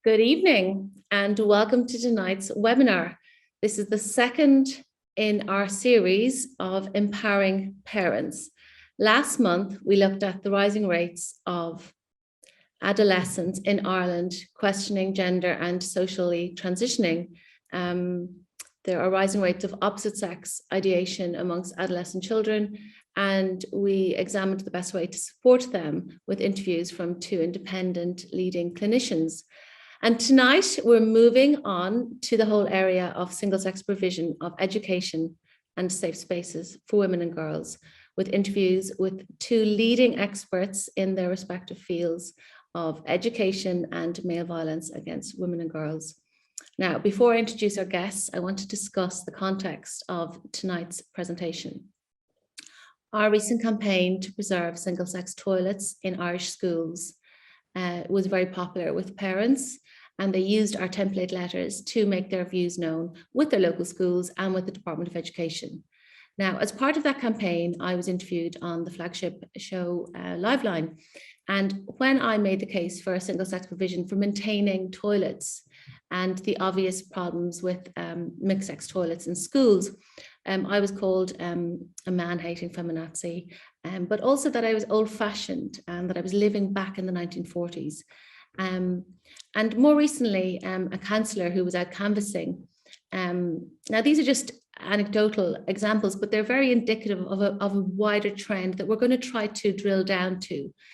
Good evening and welcome to tonight's webinar. This is the second in our series of empowering parents. Last month, we looked at the rising rates of adolescents in Ireland questioning gender and socially transitioning. There are rising rates of opposite sex ideation amongst adolescent children, and we examined the best way to support them with interviews from two independent leading clinicians. And tonight we're moving on to the whole area of single-sex provision of education and safe spaces for women and girls, with interviews with two leading experts in their respective fields of education and male violence against women and girls. Now, before I introduce our guests, I want to discuss the context of tonight's presentation. Our recent campaign to preserve single-sex toilets in Irish schools was very popular with parents, and they used our template letters to make their views known with their local schools and with the Department of Education. Now, as part of that campaign, I was interviewed on the flagship show Liveline, and when I made the case for a single-sex provision for maintaining toilets and the obvious problems with mixed-sex toilets in schools, I was called a man-hating feminazi, but also that I was old-fashioned and that I was living back in the 1940s. And more recently, a counsellor who was out canvassing. Now, these are just anecdotal examples, but they're very indicative of a wider trend that we're going to try to drill down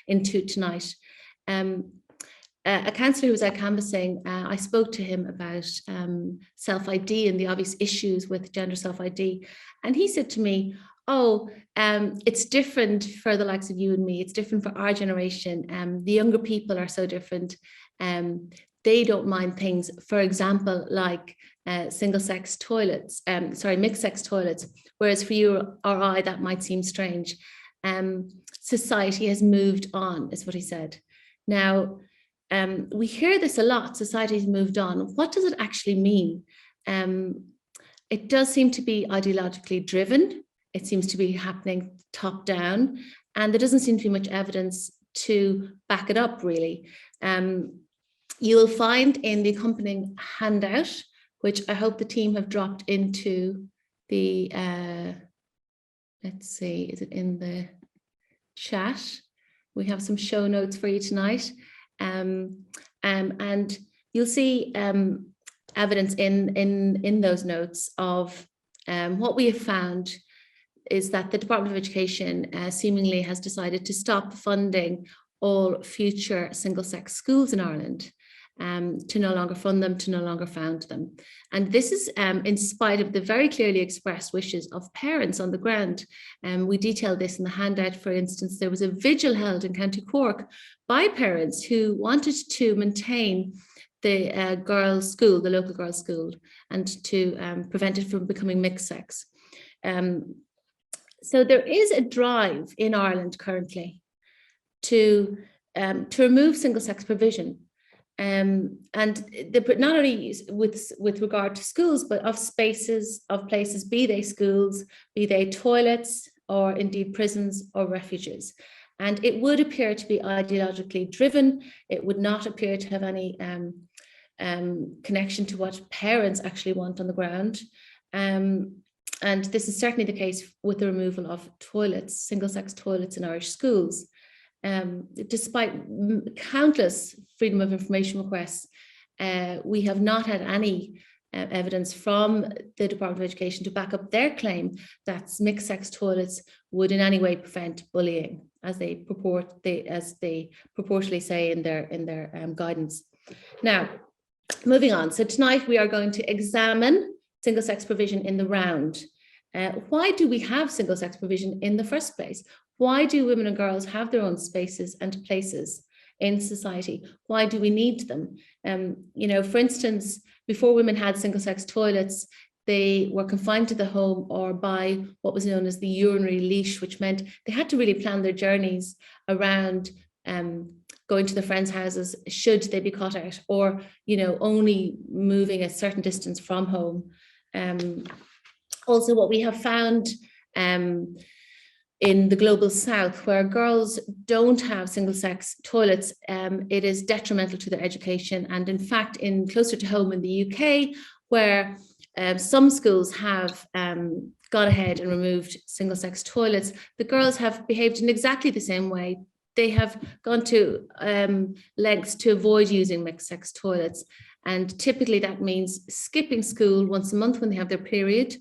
into tonight. A counsellor who was out canvassing, I spoke to him about self-ID and the obvious issues with gender self-ID. And he said to me, oh, it's different for the likes of you and me. It's different for our generation. The younger people are so different. They don't mind things, for example, like single-sex toilets, mixed-sex toilets, whereas for you or I, that might seem strange. Society has moved on, is what he said. Now, we hear this a lot, society has moved on. What does it actually mean? It does seem to be ideologically driven. It seems to be happening top down, and there doesn't seem to be much evidence to back it up, really. You will find in the accompanying handout, which I hope the team have dropped into the, let's see, is it in the chat? We have some show notes for you tonight. And you'll see evidence in those notes of what we have found is that the Department of Education seemingly has decided to stop funding all future single-sex schools in Ireland, to no longer fund them, to no longer found them. And this is in spite of the very clearly expressed wishes of parents on the ground. We detailed this in the handout. For instance, there was a vigil held in County Cork by parents who wanted to maintain the girls' school, the local girls' school, and to prevent it from becoming mixed sex. So there is a drive in Ireland currently to remove single-sex provision. And not only with regard to schools, but of spaces, of places, be they schools, be they toilets, or indeed prisons or refuges. And it would appear to be ideologically driven. It would not appear to have any connection to what parents actually want on the ground. And this is certainly the case with the removal of toilets, single-sex toilets in Irish schools. Despite countless freedom of information requests, we have not had any evidence from the Department of Education to back up their claim that mixed-sex toilets would in any way prevent bullying, as they purportedly say in their guidance. Now, moving on. So tonight we are going to examine single-sex provision in the round. Why do we have single-sex provision in the first place? Why do women and girls have their own spaces and places in society? Why do we need them? You know, for instance, before women had single-sex toilets, they were confined to the home or by what was known as the urinary leash, which meant they had to really plan their journeys around going to their friends' houses should they be caught out, or, you know, only moving a certain distance from home. Also, what we have found in the global south, where girls don't have single-sex toilets, it is detrimental to their education. And in fact, in closer to home in the UK, where some schools have gone ahead and removed single-sex toilets, the girls have behaved in exactly the same way. They have gone to lengths to avoid using mixed-sex toilets. And typically that means skipping school once a month when they have their period,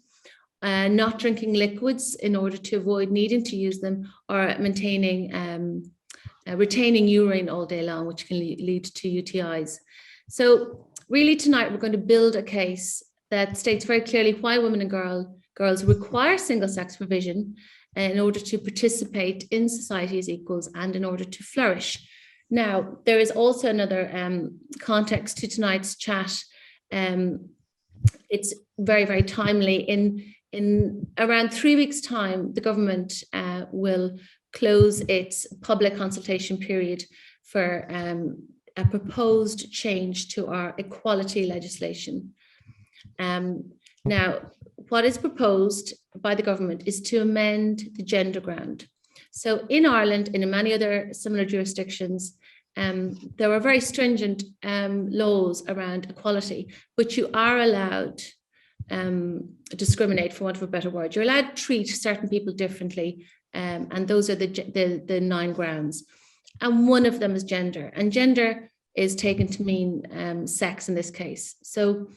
not drinking liquids in order to avoid needing to use them, or maintaining, retaining urine all day long, which can lead to UTIs. So really tonight we're going to build a case that states very clearly why women and girls require single-sex provision in order to participate in society as equals and in order to flourish. Now, there is also another context to tonight's chat. It's very, very timely. In around 3 weeks' time, the government will close its public consultation period for a proposed change to our equality legislation. Now, what is proposed by the government is to amend the gender ground. So in Ireland and in many other similar jurisdictions, there are very stringent laws around equality, but you are allowed to discriminate, for want of a better word. You're allowed to treat certain people differently, and those are the 9 grounds. And one of them is gender, and gender is taken to mean sex in this case. So,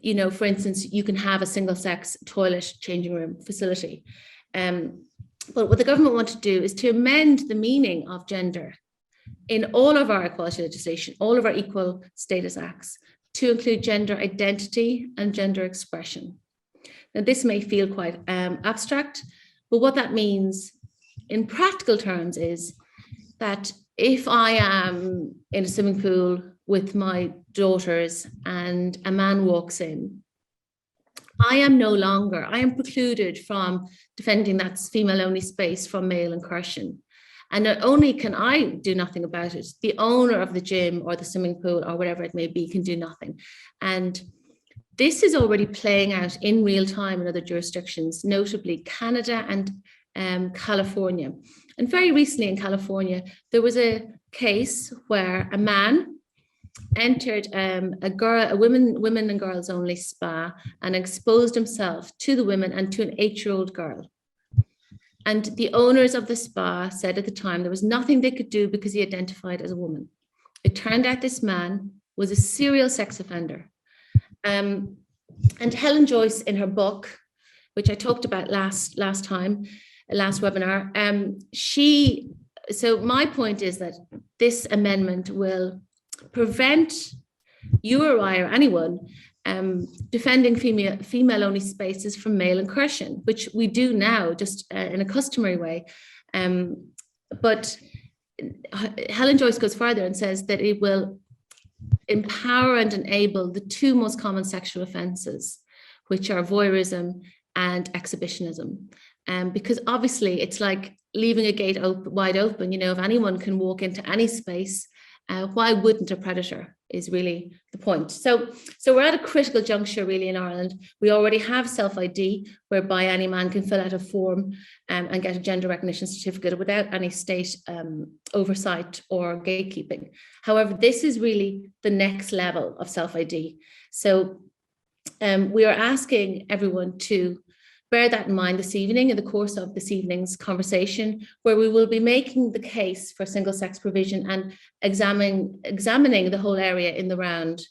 you know, for instance, you can have a single-sex toilet changing room facility. But what the government want to do is to amend the meaning of gender in all of our equality legislation, all of our equal status acts, to include gender identity and gender expression. Now, this may feel quite abstract, but what that means in practical terms is that if I am in a swimming pool with my daughters and a man walks in, I am precluded from defending that female-only space from male incursion. And not only can I do nothing about it, the owner of the gym or the swimming pool or whatever it may be can do nothing. And this is already playing out in real time in other jurisdictions, notably Canada and California. And very recently in California, there was a case where a man entered a women and girls only spa and exposed himself to the women and to an 8-year-old girl. And the owners of the spa said at the time there was nothing they could do because he identified as a woman. It turned out this man was a serial sex offender. And Helen Joyce, in her book, which I talked about last webinar, so my point is that this amendment will prevent you or I or anyone defending female-only spaces from male incursion, which we do now just in a customary way. But Helen Joyce goes further and says that it will empower and enable the 2 most common sexual offences, which are voyeurism and exhibitionism. Because obviously it's like leaving a gate wide open. You know, if anyone can walk into any space, why wouldn't a predator is really the point. So we're at a critical juncture really in Ireland. We already have self-ID, whereby any man can fill out a form and get a gender recognition certificate without any state oversight or gatekeeping. However, this is really the next level of self-ID. So we are asking everyone to bear that in mind this evening in the course of this evening's conversation, where we will be making the case for single-sex provision and examining the whole area in the round.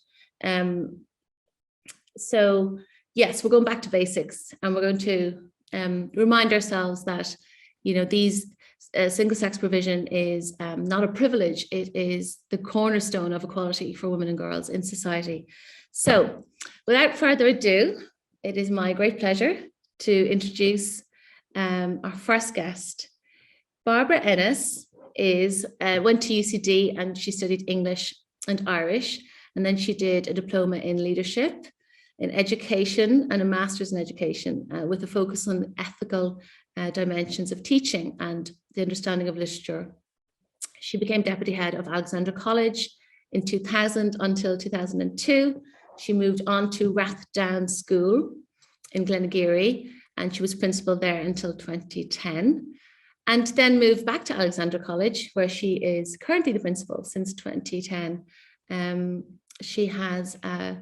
So yes, we're going back to basics, and we're going to remind ourselves that, you know, these single-sex provision is not a privilege. It is the cornerstone of equality for women and girls in society. So without further ado, it is my great pleasure to introduce our first guest. Barbara Ennis went to UCD and she studied English and Irish, and then she did a diploma in leadership, in education, and a master's in education with a focus on the ethical dimensions of teaching and the understanding of literature. She became deputy head of Alexandra College in 2000 until 2002. She moved on to Rathdown School in Glenageary, and she was principal there until 2010. and then moved back to Alexandra College, where she is currently the principal since 2010. She has a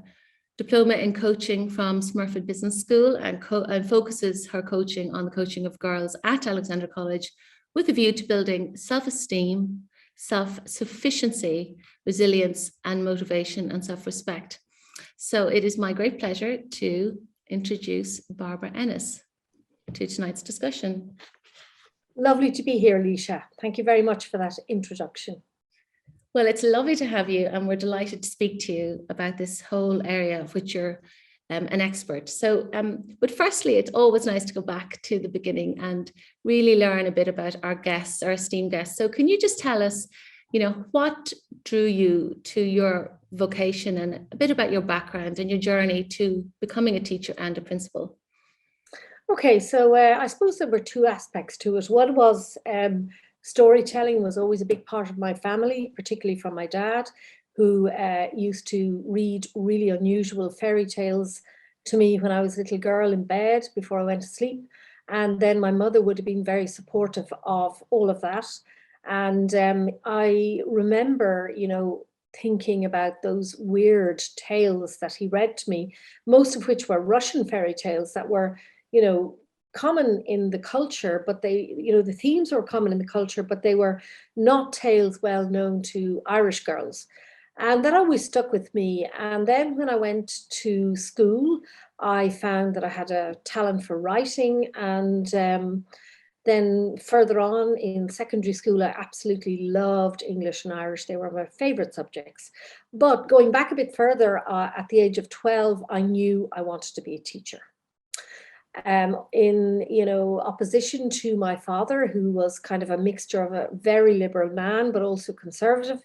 diploma in coaching from Smurfit Business School and focuses her coaching on the coaching of girls at Alexandra College with a view to building self-esteem, self-sufficiency, resilience, and motivation and self-respect. So it is my great pleasure to introduce Barbara Ennis to tonight's discussion. Lovely to be here, Leisha. Thank you very much for that introduction. Well, it's lovely to have you, and we're delighted to speak to you about this whole area of which you're an expert. So, but firstly, it's always nice to go back to the beginning and really learn a bit about our guests, our esteemed guests. So can you just tell us, what drew you to your vocation and a bit about your background and your journey to becoming a teacher and a principal? Okay, so I suppose there were two aspects to it. One was storytelling was always a big part of my family, particularly from my dad, who used to read really unusual fairy tales to me when I was a little girl in bed before I went to sleep. And then my mother would have been very supportive of all of that. And I remember, thinking about those weird tales that he read to me, most of which were Russian fairy tales that were, common in the culture, but they, the themes were common in the culture, but they were not tales well known to Irish girls. And that always stuck with me. And then when I went to school, I found that I had a talent for writing. And then further on in secondary school, I absolutely loved English and Irish. They were my favorite subjects. But going back a bit further, at the age of 12, I knew I wanted to be a teacher. In opposition to my father, who was kind of a mixture of a very liberal man but also conservative,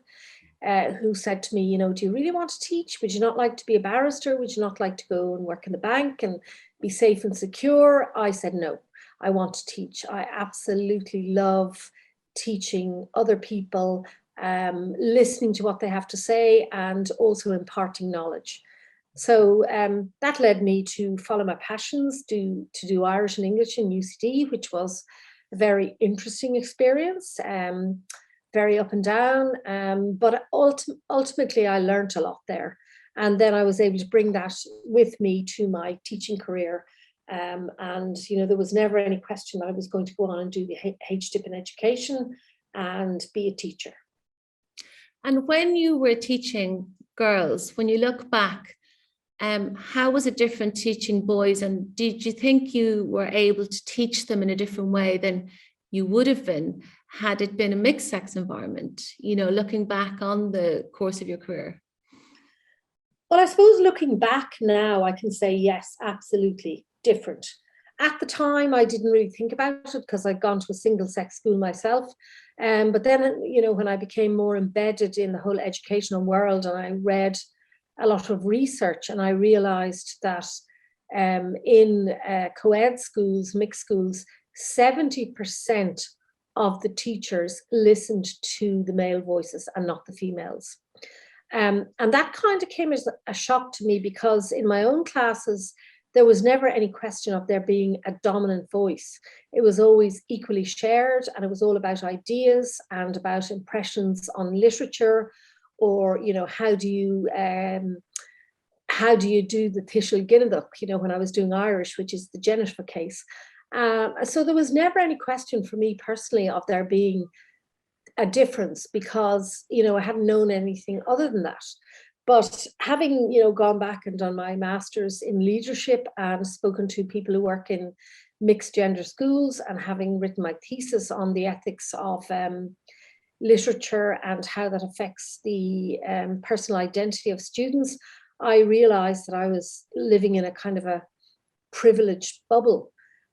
who said to me, do you really want to teach? Would you not like to be a barrister? Would you not like to go and work in the bank and be safe and secure? I said no, I want to teach. I absolutely love teaching other people, listening to what they have to say, and also imparting knowledge. So that led me to follow my passions, to do Irish and English in UCD, which was a very interesting experience, very up and down. But ultimately, I learned a lot there. And then I was able to bring that with me to my teaching career. And, there was never any question that I was going to go on and do the HDIP in education and be a teacher. And when you were teaching girls, when you look back, how was it different teaching boys? And did you think you were able to teach them in a different way than you would have been had it been a mixed sex environment, looking back on the course of your career? Well, I suppose looking back now, I can say, yes, absolutely different. At the time, I didn't really think about it because I'd gone to a single-sex school myself. But then, when I became more embedded in the whole educational world and I read a lot of research, and I realized that in co-ed schools, mixed schools, 70% of the teachers listened to the male voices and not the females. And that kind of came as a shock to me, because in my own classes, there was never any question of there being a dominant voice. It was always equally shared, and it was all about ideas and about impressions on literature, or how do you do the Tishel Ginnaduk, when I was doing Irish, which is the genitive case. So there was never any question for me personally of there being a difference, because I hadn't known anything other than that. But having gone back and done my master's in leadership and spoken to people who work in mixed gender schools, and having written my thesis on the ethics of literature and how that affects the personal identity of students, I realized that I was living in a kind of a privileged bubble,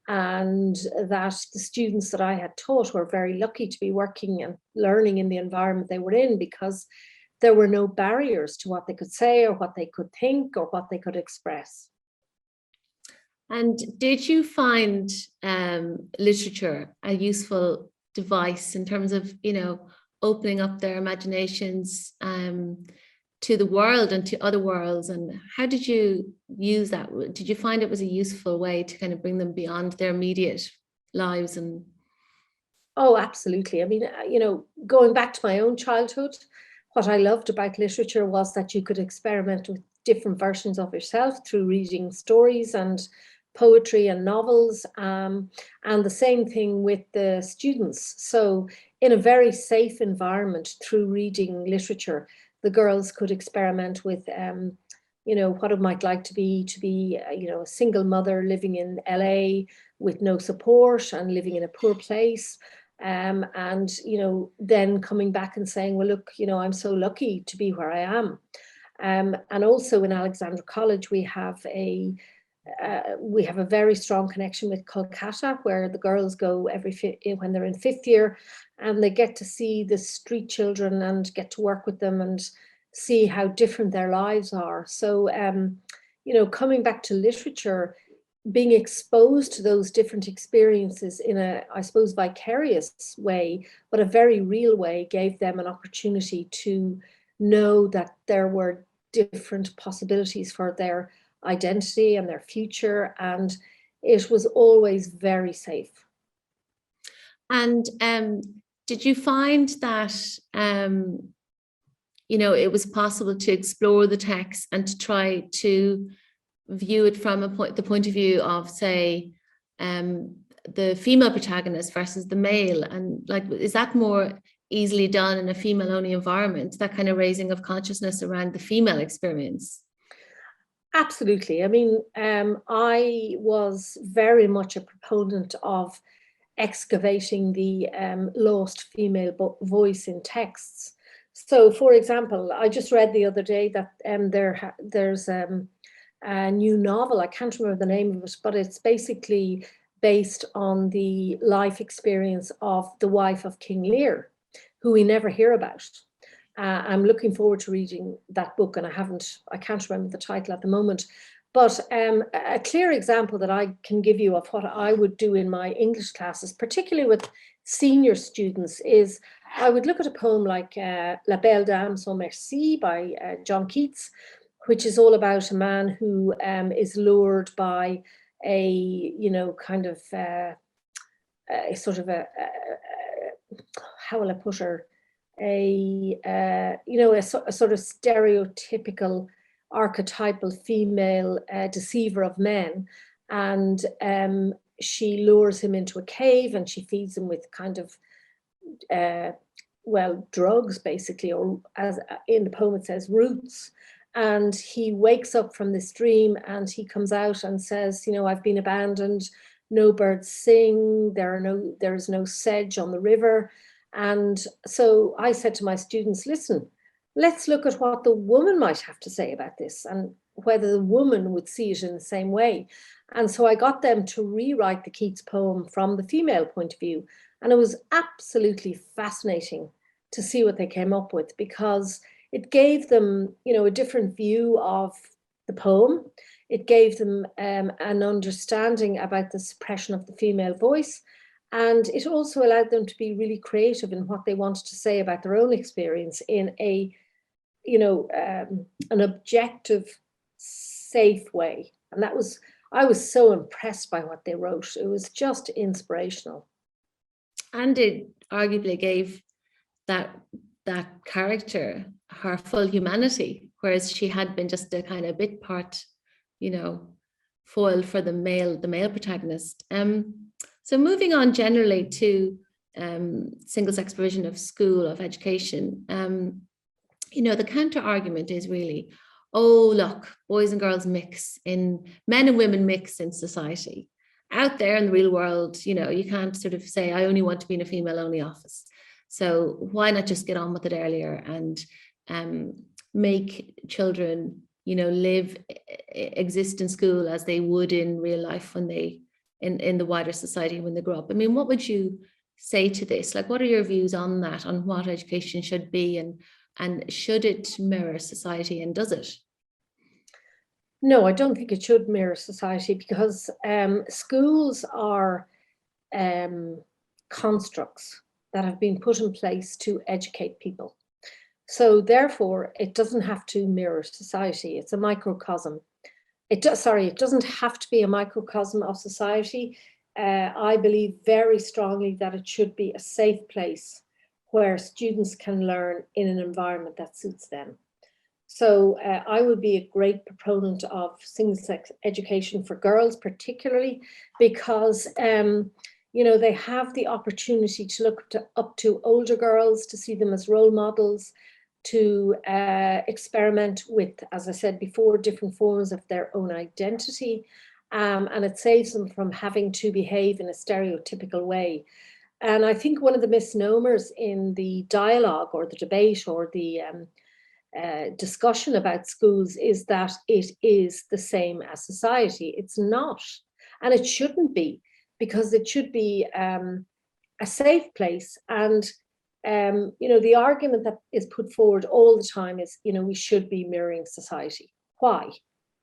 and that the students that I had taught were very lucky to be working and learning in the environment they were in, because there were no barriers to what they could say or what they could think or what they could express. And did you find literature a useful device in terms of, opening up their imaginations to the world and to other worlds? And how did you use that? Did you find it was a useful way to kind of bring them beyond their immediate lives? And Oh, absolutely. I mean, going back to my own childhood, what I loved about literature was that you could experiment with different versions of yourself through reading stories and poetry and novels, and the same thing with the students. So in a very safe environment through reading literature, the girls could experiment with, what it might like to be, a single mother living in LA with no support and living in a poor place. And then coming back and saying, well, look, I'm so lucky to be where I am. And also in Alexandra College, we have a very strong connection with Kolkata, where the girls go when they're in 5th year, and they get to see the street children and get to work with them and see how different their lives are. So, coming back to literature, being exposed to those different experiences in a, I suppose, vicarious way, but a very real way, gave them an opportunity to know that there were different possibilities for their identity and their future, and it was always very safe. And did you find that it was possible to explore the text and to try to view it from the point of view of, say, the female protagonist versus the male, and like, is that more easily done in a female-only environment, that kind of raising of consciousness around the female experience? Absolutely. I mean, I was very much a proponent of excavating the lost female voice in texts. So, for example, I just read the other day that there's a new novel. I can't remember the name of it, but it's basically based on the life experience of the wife of King Lear, who we never hear about. I'm looking forward to reading that book, and I can't remember the title at the moment. But a clear example that I can give you of what I would do in my English classes, particularly with senior students, is I would look at a poem like La Belle Dame sans Merci by John Keats, which is all about a man who is lured by a, kind of a sort of how will I put her? A sort of stereotypical archetypal female deceiver of men, and she lures him into a cave and she feeds him with kind of drugs, basically, or as in the poem it says, roots. And he wakes up from this dream and he comes out and says, I've been abandoned, no birds sing, there is no sedge on the river. And so I said to my students, listen, let's look at what the woman might have to say about this and whether the woman would see it in the same way. And so I got them to rewrite the Keats poem from the female point of view. And it was absolutely fascinating to see what they came up with, because it gave them, a different view of the poem. It gave them an understanding about the suppression of the female voice. And it also allowed them to be really creative in what they wanted to say about their own experience in a, an objective, safe way. And I was so impressed by what they wrote. It was just inspirational. And it arguably gave that character her full humanity, whereas she had been just a kind of bit part, foil for the male protagonist. So moving on generally to single-sex provision of school, of education, the counter argument is really, oh, look, boys and girls mix in, men and women mix in society. Out there in the real world, you can't sort of say, I only want to be in a female-only office. So why not just get on with it earlier and make children, exist in school as they would in real life when they, in the wider society when they grow up? I mean, what would you say to this? Like, what are your views on that, on what education should be, and should it mirror society, and does it? No, I don't think it should mirror society, because schools are constructs that have been put in place to educate people. So therefore, it doesn't have to mirror society. It's a microcosm. It doesn't have to be a microcosm of society. I believe very strongly that it should be a safe place where students can learn in an environment that suits them. So I would be a great proponent of single-sex education for girls, particularly because, they have the opportunity to look up to older girls, to see them as role models, to experiment with, as I said before, different forms of their own identity. And it saves them from having to behave in a stereotypical way. And I think one of the misnomers in the dialogue or the debate or the discussion about schools is that it is the same as society. It's not, and it shouldn't be, because it should be a safe place. And the argument that is put forward all the time is, we should be mirroring society. Why?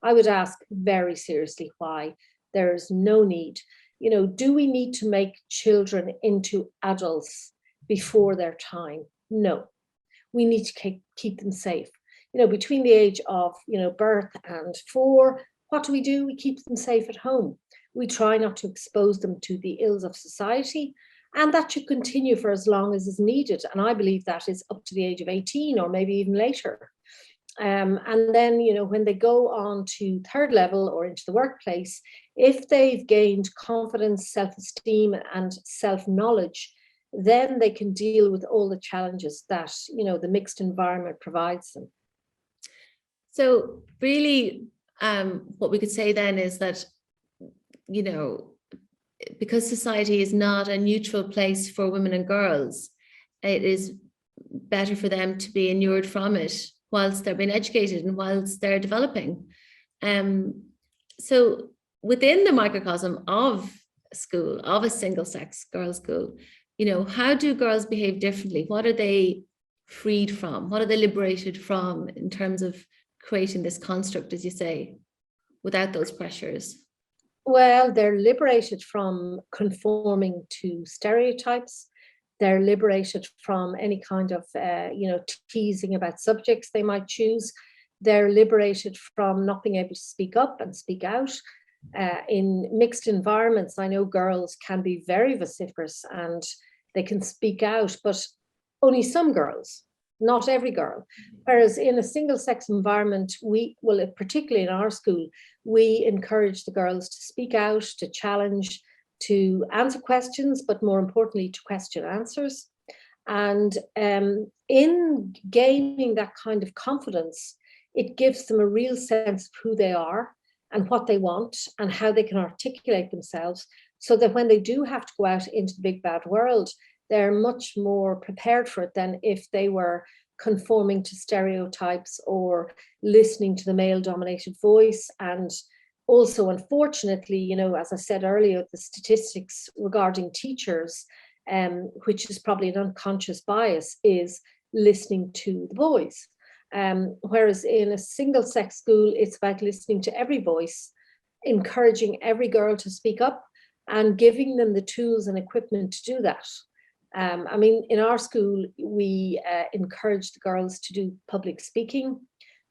I would ask very seriously why. There's no need. Do we need to make children into adults before their time? No. We need to keep them safe. Between the age of, birth and 4, what do? We keep them safe at home. We try not to expose them to the ills of society, and that should continue for as long as is needed. And I believe that is up to the age of 18 or maybe even later. And then, when they go on to 3rd level or into the workplace, if they've gained confidence, self-esteem and self-knowledge, then they can deal with all the challenges that, the mixed environment provides them. So really, what we could say then is that, because society is not a neutral place for women and girls, it is better for them to be inured from it whilst they're being educated and whilst they're developing. So within the microcosm of a school, of a single-sex girls' school, how do girls behave differently? What are they freed from? What are they liberated from in terms of creating this construct, as you say, without those pressures? Well, they're liberated from conforming to stereotypes. They're liberated from any kind of, teasing about subjects they might choose. They're liberated from not being able to speak up and speak out. In mixed environments, I know girls can be very vociferous and they can speak out, but only some girls, not every girl. Whereas in a single-sex environment, particularly in our school, we encourage the girls to speak out, to challenge, to answer questions, but more importantly, to question answers. And in gaining that kind of confidence, it gives them a real sense of who they are and what they want and how they can articulate themselves, so that when they do have to go out into the big bad world, they're much more prepared for it than if they were conforming to stereotypes or listening to the male-dominated voice. And also, unfortunately, as I said earlier, the statistics regarding teachers, which is probably an unconscious bias, is listening to the boys. Whereas in a single-sex school, it's about listening to every voice, encouraging every girl to speak up and giving them the tools and equipment to do that. In our school, we encourage the girls to do public speaking,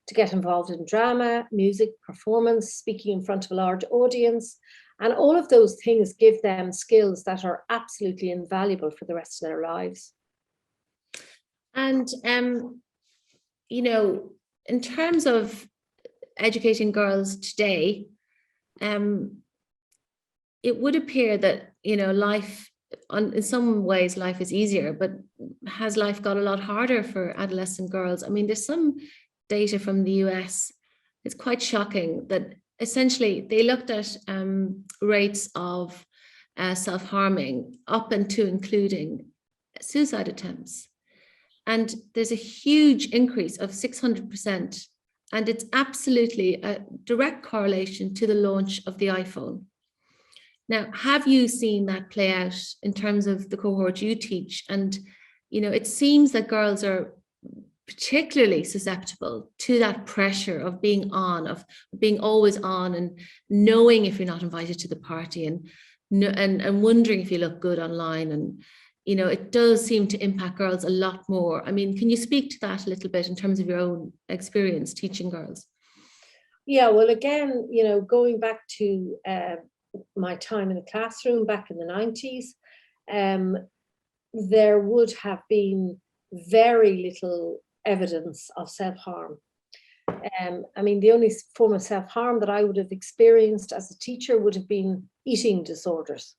to get involved in drama, music, performance, speaking in front of a large audience. And all of those things give them skills that are absolutely invaluable for the rest of their lives. And, in terms of educating girls today, it would appear that, life, in some ways, life is easier, but has life got a lot harder for adolescent girls? There's some data from the US. It's quite shocking that essentially they looked at rates of self-harming up and to including suicide attempts. And there's a huge increase of 600%. And it's absolutely a direct correlation to the launch of the iPhone. Now, have you seen that play out in terms of the cohort you teach? And, it seems that girls are particularly susceptible to that pressure of being on, of being always on and knowing if you're not invited to the party and wondering if you look good online. And, it does seem to impact girls a lot more. Can you speak to that a little bit in terms of your own experience teaching girls? Yeah, well, again, going back to my time in the classroom back in the 90s, there would have been very little evidence of self-harm. I mean, the only form of self-harm that I would have experienced as a teacher would have been eating disorders.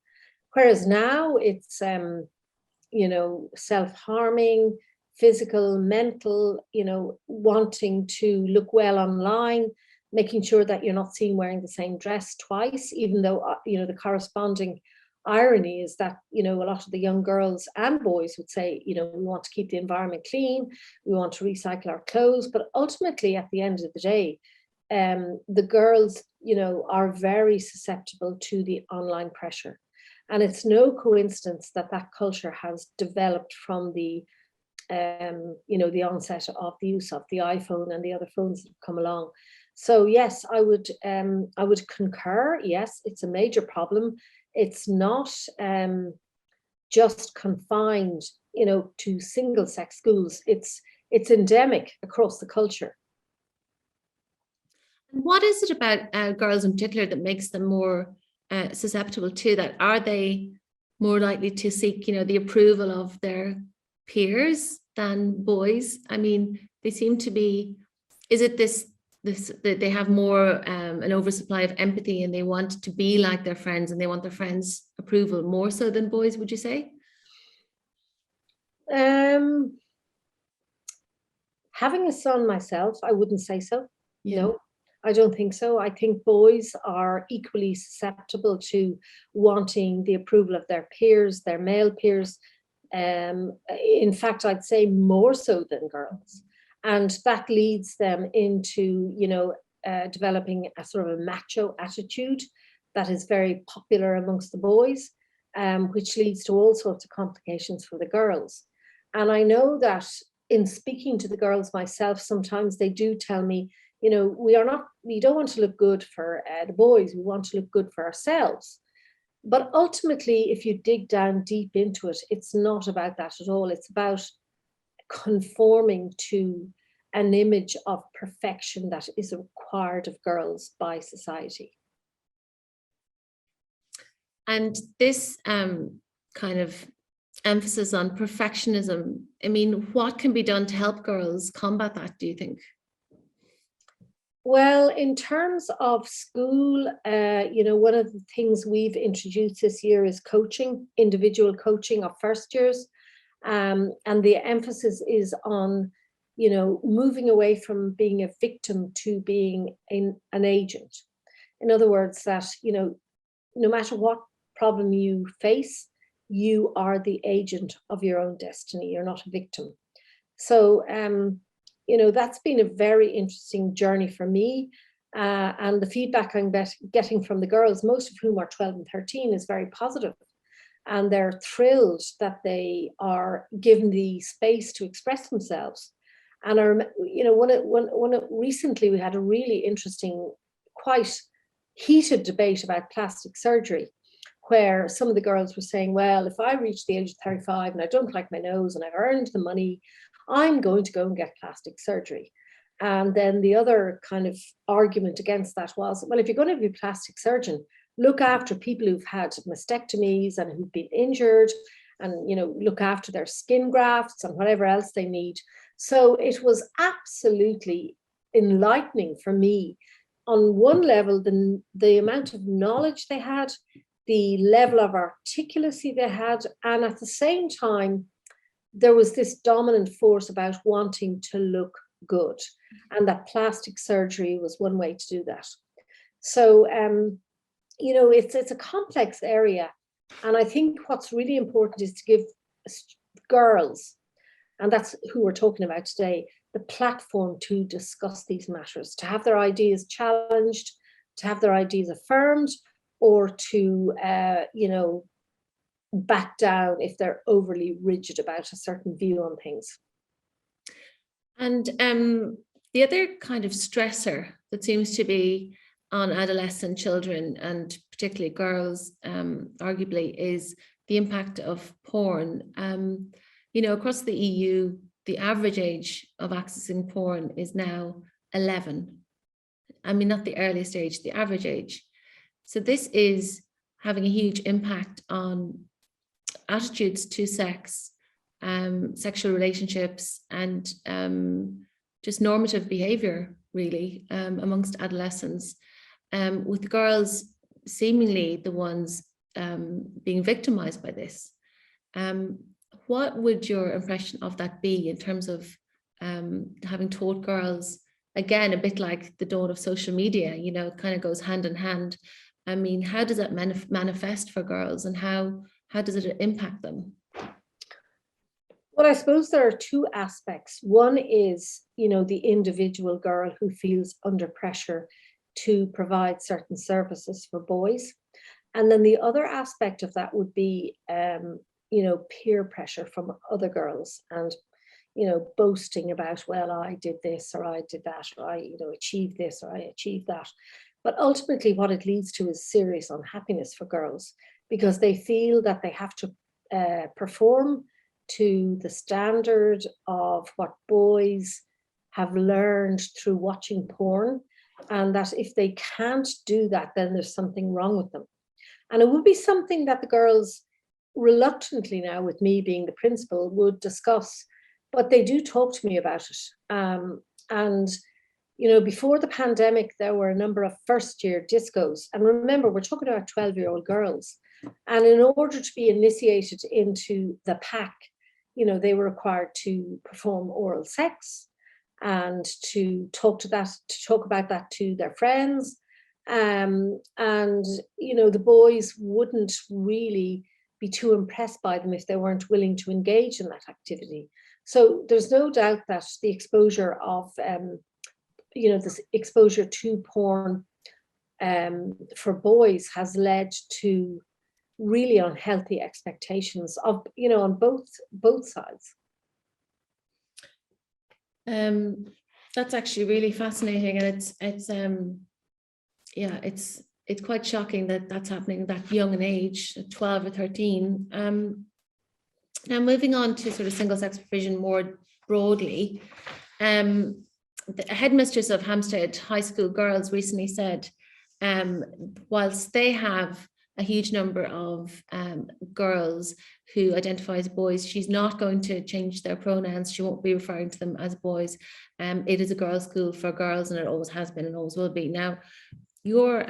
Whereas now it's, you know, self-harming, physical, mental, you know, wanting to look well online, making sure that you're not seen wearing the same dress twice, even though, you know, the corresponding irony is that, you know, a lot of the young girls and boys would say, you know, we want to keep the environment clean, we want to recycle our clothes, but ultimately at the end of the day, the girls, you know, are very susceptible to the online pressure. And it's no coincidence that that culture has developed from the, you know, the onset of the use of the iPhone and the other phones that have come along. So yes, I would concur. Yes, it's a major problem. It's not just confined, you know, to single-sex schools. It's endemic across the culture. What is it about girls in particular that makes them more susceptible to that? Are they more likely to seek, you know, the approval of their peers than boys? I mean, they seem to be. Is it this that they have more an oversupply of empathy and they want to be like their friends and they want their friends' approval more so than boys? Would you say? Having a son myself, I wouldn't say so. Yeah. No, I don't think so. I think boys are equally susceptible to wanting the approval of their peers, their male peers. In fact, I'd say more so than girls. And that leads them into, you know, developing a sort of a macho attitude that is very popular amongst the boys, which leads to all sorts of complications for the girls. And I know that in speaking to the girls myself, sometimes they do tell me, you know, we don't want to look good for the boys, we want to look good for ourselves. But ultimately, if you dig down deep into it, it's not about that at all. It's about conforming to an image of perfection that is required of girls by society. And this kind of emphasis on perfectionism, I mean, what can be done to help girls combat that, do you think? Well, in terms of school, you know, one of the things we've introduced this year is coaching, individual coaching of first years. And the emphasis is on, you know, moving away from being a victim to being an agent. In other words, that, you know, no matter what problem you face, you are the agent of your own destiny. You're not a victim. So, you know, that's been a very interesting journey for me. And the feedback I'm getting from the girls, most of whom are 12 and 13, is very positive. And they're thrilled that they are given the space to express themselves. And are, you know, recently we had a really interesting, quite heated debate about plastic surgery, where some of the girls were saying, well, if I reach the age of 35 and I don't like my nose and I've earned the money, I'm going to go and get plastic surgery. And then the other kind of argument against that was, well, if you're going to be a plastic surgeon, look after people who've had mastectomies and who've been injured, and, you know, look after their skin grafts and whatever else they need. So it was absolutely enlightening for me. On one level, the amount of knowledge they had, the level of articulacy they had, and at the same time, there was this dominant force about wanting to look good, and that plastic surgery was one way to do that. So, you know, it's a complex area, and I think what's really important is to give girls, and that's who we're talking about today, the platform to discuss these matters, to have their ideas challenged, to have their ideas affirmed, or to, you know, back down if they're overly rigid about a certain view on things. And the other kind of stressor that seems to be on adolescent children, and particularly girls, arguably, is the impact of porn. You know, across the EU, the average age of accessing porn is now 11. I mean, not the earliest age, the average age. So this is having a huge impact on attitudes to sex, sexual relationships, and just normative behavior, really, amongst adolescents, with girls seemingly the ones being victimized by this. What would your impression of that be in terms of having taught girls, again, a bit like the dawn of social media, you know, it kind of goes hand in hand. I mean, how does that manifest for girls, and how does it impact them? Well, I suppose there are two aspects. One is, you know, the individual girl who feels under pressure to provide certain services for boys. And then the other aspect of that would be, you know, peer pressure from other girls and, you know, boasting about, well, I did this or I did that, or I, you know, achieved this or I achieved that. But ultimately what it leads to is serious unhappiness for girls, because they feel that they have to perform to the standard of what boys have learned through watching porn, and that if they can't do that, then there's something wrong with them. And it would be something that the girls reluctantly, now with me being the principal, would discuss, but they do talk to me about it. And you know, before the pandemic, there were a number of first-year discos. And remember, we're talking about 12-year-old girls. And in order to be initiated into the pack, you know, they were required to perform oral sex and to talk about that to their friends. And, you know, the boys wouldn't really be too impressed by them if they weren't willing to engage in that activity. So there's no doubt that the exposure of, you know, this exposure to porn for boys has led to really unhealthy expectations of, you know, on both sides. That's actually really fascinating, and it's quite shocking that that's happening at that young an age, 12 or 13. Now moving on to sort of single-sex provision more broadly, the headmistress of Hampstead High School girls recently said, whilst they have a huge number of girls who identify as boys, she's not going to change their pronouns. She won't be referring to them as boys. It is a girls' school for girls, and it always has been and always will be. Now, your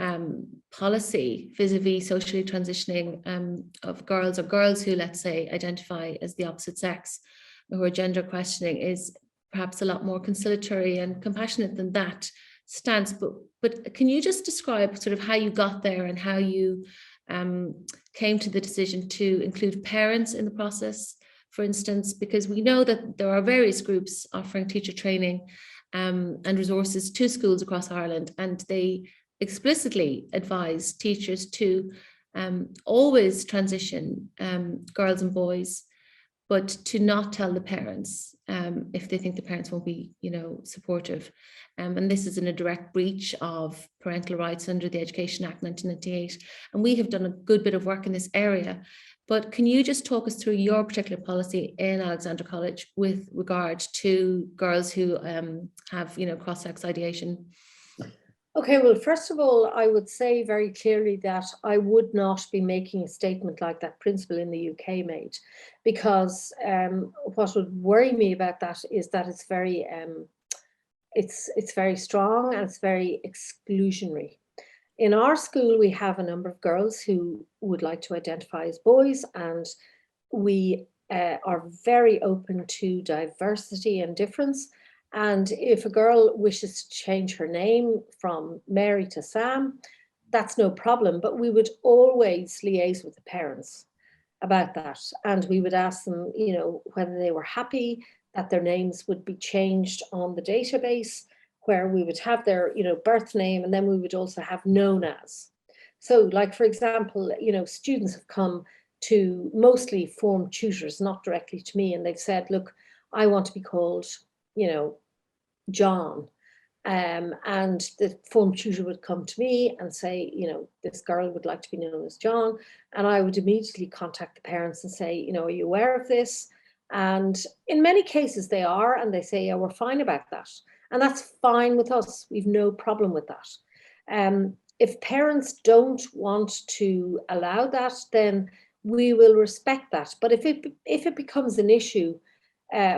policy vis-a-vis socially transitioning of girls, or girls who, let's say, identify as the opposite sex, or who are gender questioning, is perhaps a lot more conciliatory and compassionate than that stance. But can you just describe sort of how you got there and how you came to the decision to include parents in the process, for instance, because we know that there are various groups offering teacher training and resources to schools across Ireland, and they explicitly advise teachers to always transition girls and boys, but to not tell the parents if they think the parents won't be, you know, supportive. And this is in a direct breach of parental rights under the Education Act 1998. And we have done a good bit of work in this area. But can you just talk us through your particular policy in Alexandra College with regard to girls who have, you know, cross-sex ideation? Okay, well, first of all, I would say very clearly that I would not be making a statement like that principal in the UK made, because what would worry me about that is that it's very strong and it's very exclusionary. In our school, we have a number of girls who would like to identify as boys, and we are very open to diversity and difference. And if a girl wishes to change her name from Mary to Sam, that's no problem. But we would always liaise with the parents about that. And we would ask them, you know, whether they were happy that their names would be changed on the database, where we would have their, you know, birth name, and then we would also have known as. So, like, for example, you know, students have come to mostly form tutors, not directly to me, and they've said, look, I want to be called, you know, John. And the form tutor would come to me and say, you know, this girl would like to be known as John. And I would immediately contact the parents and say, you know, are you aware of this? And in many cases they are, and they say, yeah, we're fine about that. And that's fine with us. We've no problem with that. if parents don't want to allow that, then we will respect that. But if it becomes an issue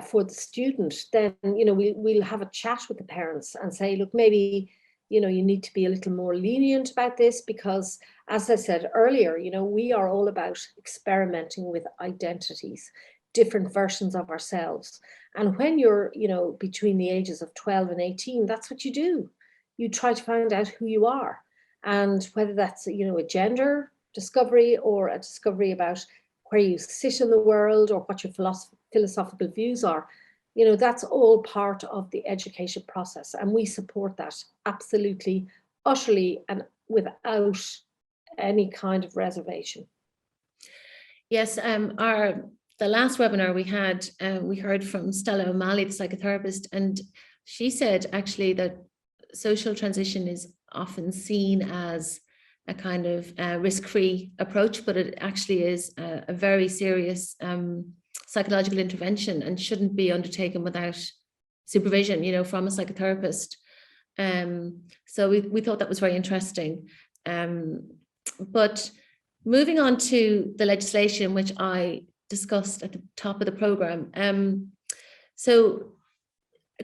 for the student, then we'll have a chat with the parents and say, look, maybe you need to be a little more lenient about this, because as I said earlier, we are all about experimenting with identities, different versions of ourselves. And when you're between the ages of 12 and 18, that's what you do. You try to find out who you are, and whether that's a gender discovery or a discovery about where you sit in the world or what your philosophical views are, that's all part of the education process, and we support that absolutely, utterly, and without any kind of reservation. Yes, the last webinar we had, we heard from Stella O'Malley, the psychotherapist, and she said actually that social transition is often seen as a kind of risk-free approach, but it actually is a very serious psychological intervention and shouldn't be undertaken without supervision, from a psychotherapist. So we thought that was very interesting. But moving on to the legislation, which I discussed at the top of the program. So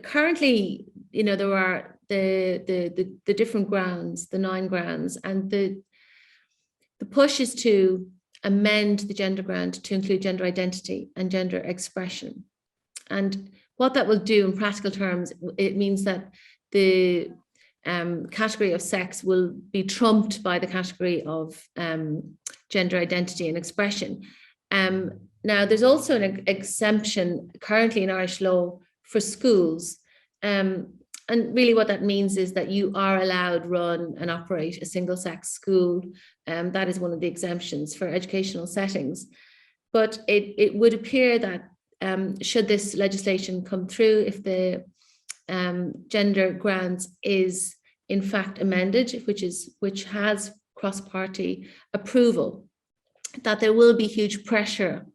currently, there are the different grounds, the 9 grounds, and the push is to amend the gender grant to include gender identity and gender expression. And what that will do in practical terms, it means that the category of sex will be trumped by the category of gender identity and expression. Now, there's also an exemption currently in Irish law for schools. And really what that means is that you are allowed run and operate a single-sex school. That is one of the exemptions for educational settings. But it would appear that should this legislation come through, if the gender grants is in fact amended, which has cross-party approval, that there will be huge pressure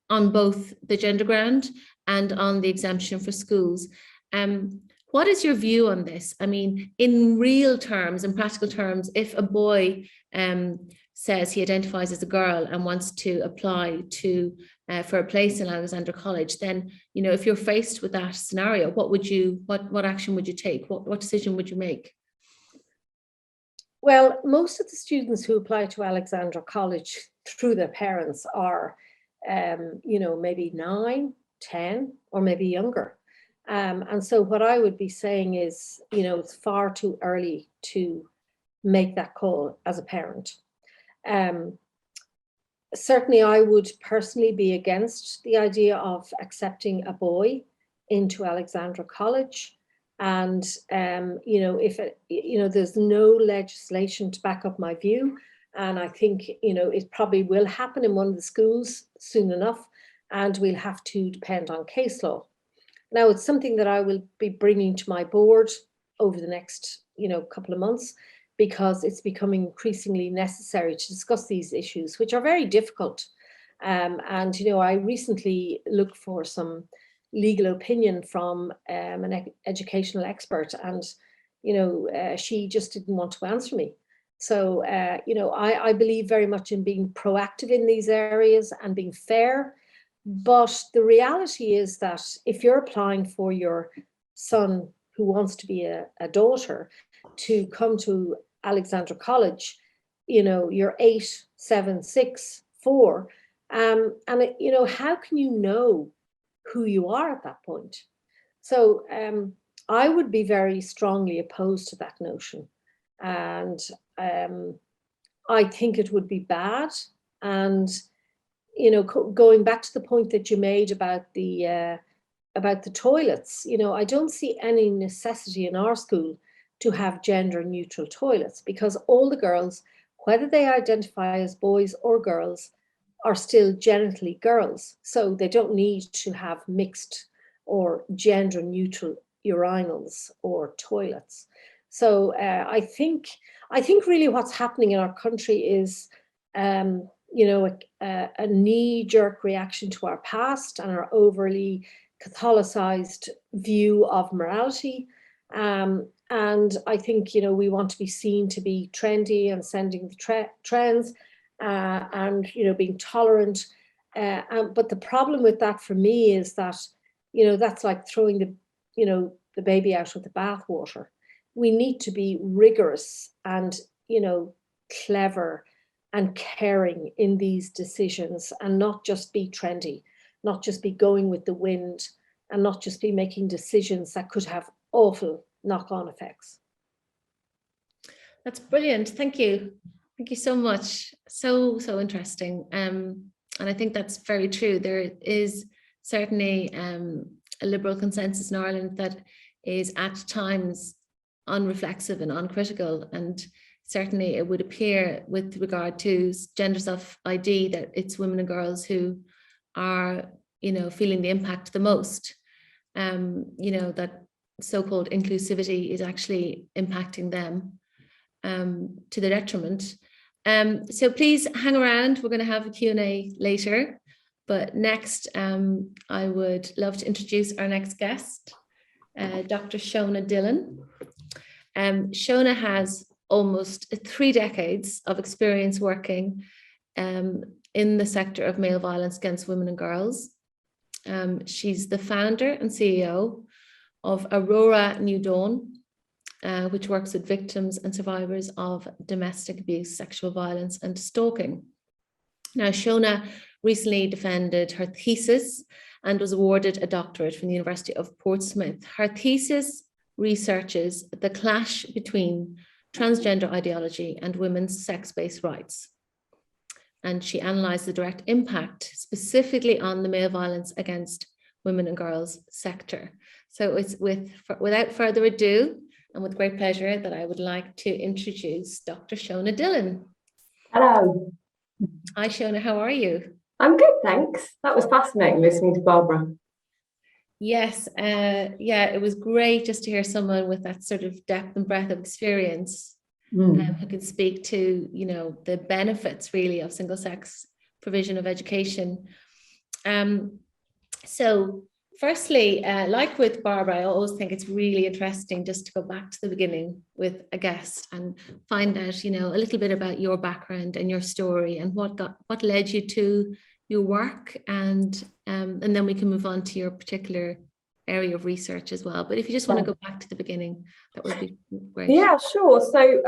on both the gender grant and on the exemption for schools. What is your view on this? I mean, in real terms, in practical terms, if a boy says he identifies as a girl and wants to apply for a place in Alexandra College, then, if you're faced with that scenario, what action would you take? What decision would you make? Well, most of the students who apply to Alexandra College through their parents are, maybe 9, 10, or maybe younger. And so what I would be saying is, it's far too early to make that call as a parent. Certainly, I would personally be against the idea of accepting a boy into Alexandra College. And, if there's no legislation to back up my view, and I think, it probably will happen in one of the schools soon enough, and we'll have to depend on case law. Now, it's something that I will be bringing to my board over the next, couple of months, because it's becoming increasingly necessary to discuss these issues, which are very difficult. And, I recently looked for some legal opinion from an educational expert, and, she just didn't want to answer me. So, I believe very much in being proactive in these areas and being fair. But the reality is that if you're applying for your son who wants to be a daughter to come to Alexandra College, you're 8, 7, 6, 4, and how can you know who you are at that point? So I would be very strongly opposed to that notion, and I think it would be bad. And going back to the point that you made about the toilets, I don't see any necessity in our school to have gender neutral toilets, because all the girls, whether they identify as boys or girls, are still genitally girls. So they don't need to have mixed or gender neutral urinals or toilets. So I think really what's happening in our country is a knee-jerk reaction to our past and our overly Catholicized view of morality. And I think, you know, we want to be seen to be trendy and sending the trends and, you know, being tolerant. But the problem with that for me is that, you know, that's like throwing the baby out with the bathwater. We need to be rigorous and, you know, clever and caring in these decisions, and not just be trendy, not just be going with the wind, and not just be making decisions that could have awful knock-on effects. That's brilliant. Thank you. Thank you so much. So interesting. And I think that's very true. There is certainly a liberal consensus in Ireland that is at times unreflexive and uncritical. And certainly it would appear with regard to gender self-ID that it's women and girls who are, you know, feeling the impact the most. You know, that so-called inclusivity is actually impacting them to their detriment. So please hang around. We're going to have a Q&A later. But next, I would love to introduce our next guest, Dr. Shona Dillon. Shona has almost 3 decades of experience working in the sector of male violence against women and girls. She's the founder and CEO of Aurora New Dawn, which works with victims and survivors of domestic abuse, sexual violence, and stalking. Now, Shona recently defended her thesis and was awarded a doctorate from the University of Portsmouth. Her thesis researches the clash between transgender ideology and women's sex-based rights. And she analysed the direct impact specifically on the male violence against women and girls sector. So it's without further ado, and with great pleasure, that I would like to introduce Dr. Shona Dillon. Hello. Hi, Shona, how are you? I'm good, thanks. That was fascinating listening to Barbara. Yes, yeah, it was great just to hear someone with that sort of depth and breadth of experience who can speak to, you know, the benefits really of single-sex provision of education. So firstly, like with Barbara, I always think it's really interesting just to go back to the beginning with a guest and find out, you know, a little bit about your background and your story and what led you to your work, and then we can move on to your particular area of research as well. But if you just want to go back to the beginning, that would be great. Yeah, sure. So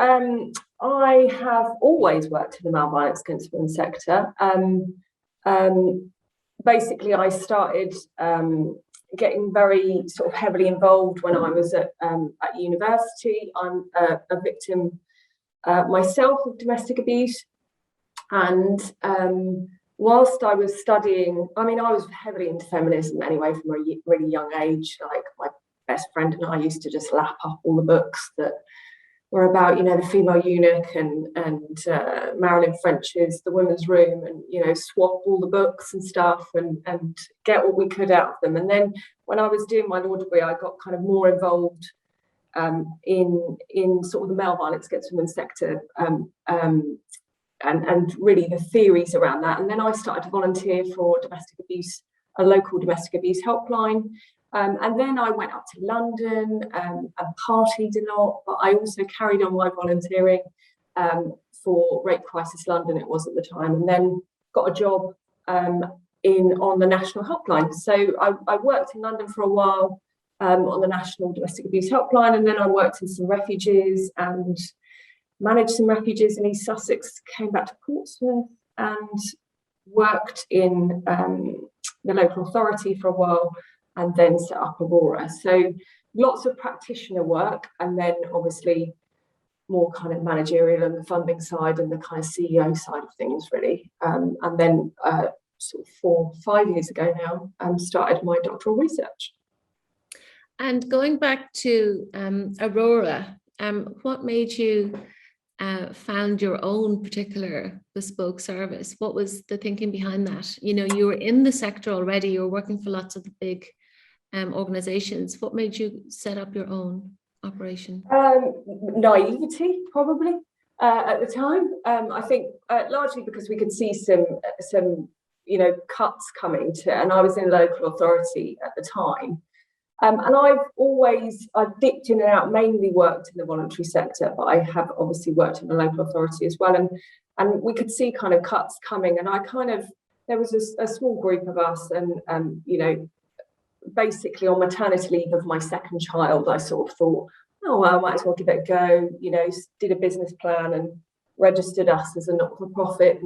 I have always worked in the male violence against women sector. Basically, I started getting very sort of heavily involved when I was at university. I'm a victim myself of domestic abuse, and whilst I was studying, I mean, I was heavily into feminism anyway from a really young age. Like, my best friend and I used to just lap up all the books that were about, you know, the female eunuch and Marilyn French's The Women's Room, and, you know, swap all the books and stuff and get what we could out of them. And then when I was doing my law degree, I got kind of more involved in sort of the male violence against women sector, and really the theories around that. And then I started to volunteer for domestic abuse, a local domestic abuse helpline. And then I went up to London and partied a lot, but I also carried on my volunteering for Rape Crisis London, it was at the time, and then got a job on the national helpline. So I worked in London for a while on the national domestic abuse helpline, and then I worked in some refuges and managed some refuges in East Sussex, came back to Portsmouth and worked in the local authority for a while, and then set up Aurora. So lots of practitioner work, and then obviously more kind of managerial and the funding side and the kind of CEO side of things, really. And then sort of 4 or 5 years ago now, started my doctoral research. And going back to Aurora, what made you found your own particular bespoke service? What was the thinking behind that? You know, you were in the sector already, you were working for lots of the big organizations. What made you set up your own operation? Naivety, probably, at the time. I think largely because we could see some you know, cuts coming to, and I was in local authority at the time. And I've dipped in and out, mainly worked in the voluntary sector, but I have obviously worked in the local authority as well. And we could see kind of cuts coming. And there was a small group of us, and you know, basically on maternity leave of my second child, I sort of thought, oh, well, I might as well give it a go, you know, did a business plan and registered us as a not-for-profit.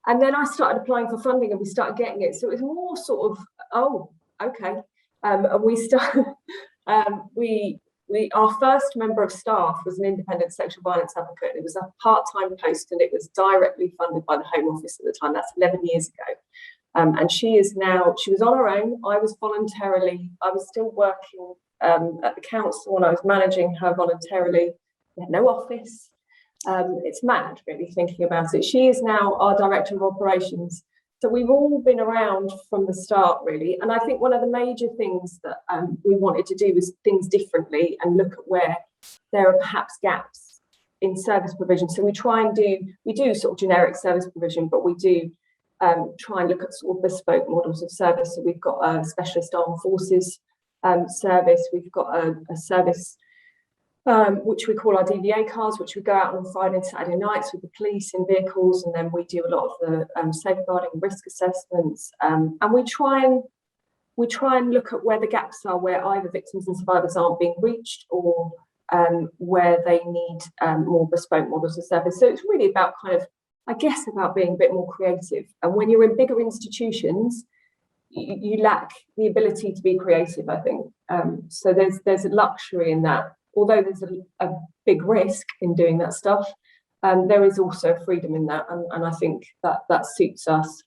And then I started applying for funding and we started getting it. So it was more sort of, oh, okay. And we started, our first member of staff was an independent sexual violence advocate. It was a part-time post and it was directly funded by the Home Office at the time. That's 11 years ago. And she was on her own. I was still working at the council and I was managing her voluntarily. We had no office. It's mad, really, thinking about it. She is now our Director of Operations. So we've all been around from the start, really. And I think one of the major things that we wanted to do was things differently and look at where there are perhaps gaps in service provision. So we do sort of generic service provision, but we do try and look at sort of bespoke models of service. So we've got a specialist armed forces service. We've got a service which we call our DVA cars, which we go out on Friday and Saturday nights with the police in vehicles, and then we do a lot of the safeguarding and risk assessments, and we try and look at where the gaps are, where either victims and survivors aren't being reached, or where they need more bespoke models of service. So it's really about about being a bit more creative. And when you're in bigger institutions, you lack the ability to be creative, I think. So there's a luxury in that. Although there's a big risk in doing that stuff, there is also freedom in that, and I think that suits us.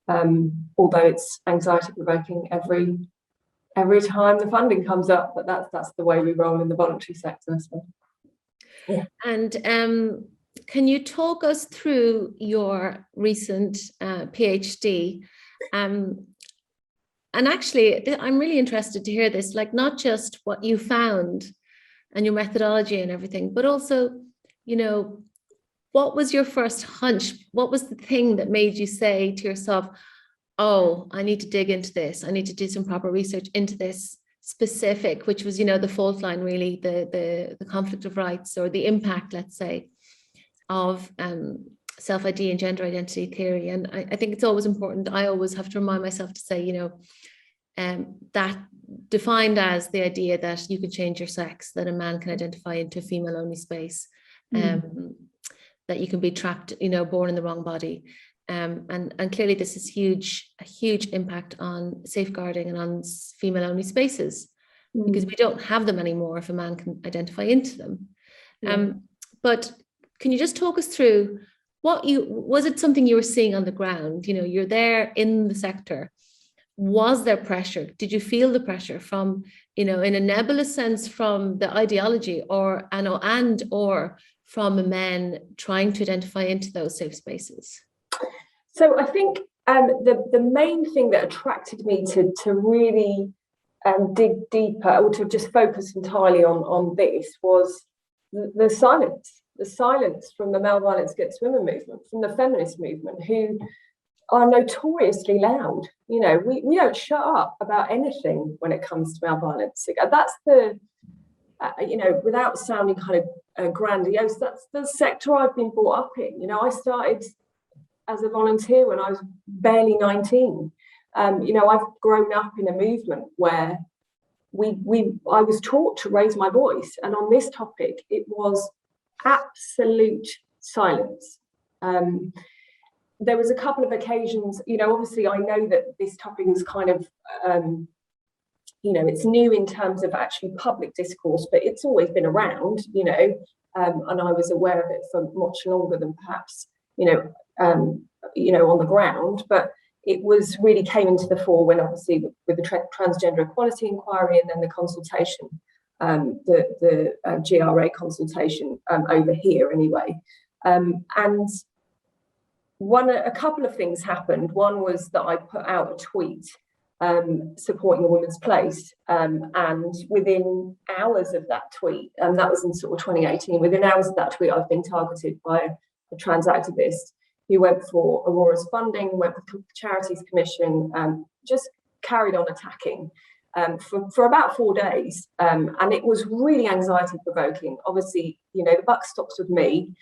Although it's anxiety provoking every time the funding comes up, but that's the way we roll in the voluntary sector. So, yeah. And can you talk us through your recent PhD? And actually, I'm really interested to hear this, like not just what you found and your methodology and everything, but also, you know, what was your first hunch? What was the thing that made you say to yourself, oh, I need to dig into this. I need to do some proper research into this specific, which was, you know, the fault line, really, the conflict of rights, or the impact, let's say, of self-ID and gender identity theory. And I think it's always important. I always have to remind myself to say, you know, that defined as the idea that you can change your sex, that a man can identify into a female only space, that you can be trapped, you know, born in the wrong body. And clearly this is a huge impact on safeguarding and on female only spaces, because we don't have them anymore if a man can identify into them. But can you just talk us through was it something you were seeing on the ground? You know, you're there in the sector. Was there pressure? Did you feel the pressure from, you know, in a nebulous sense, from the ideology or from men trying to identify into those safe spaces? So I think the main thing that attracted me to really dig deeper, or to just focus entirely on this, was the silence from the male violence against women movement, from the feminist movement, who are notoriously loud. You know, we don't shut up about anything when it comes to male violence. That's the, you know, without sounding kind of grandiose, that's the sector I've been brought up in. You know, I started as a volunteer when I was barely 19. You know, I've grown up in a movement where I was taught to raise my voice, and on this topic, it was absolute silence. There was a couple of occasions, you know, obviously I know that this topic is kind of, you know, it's new in terms of actually public discourse, but it's always been around, you know, and I was aware of it for much longer than perhaps, you know, on the ground. But it was really came into the fore when, obviously, with the transgender equality inquiry, and then the consultation, the GRA consultation over here anyway. And a couple of things happened. One was that I put out a tweet supporting a woman's place, and within hours of that tweet, and that was in sort of 2018, within hours of that tweet, I've been targeted by a trans activist who went for Aurora's funding, went for the Charities Commission, just carried on attacking. for about 4 days. And it was really anxiety provoking. Obviously, you know, the buck stops with me.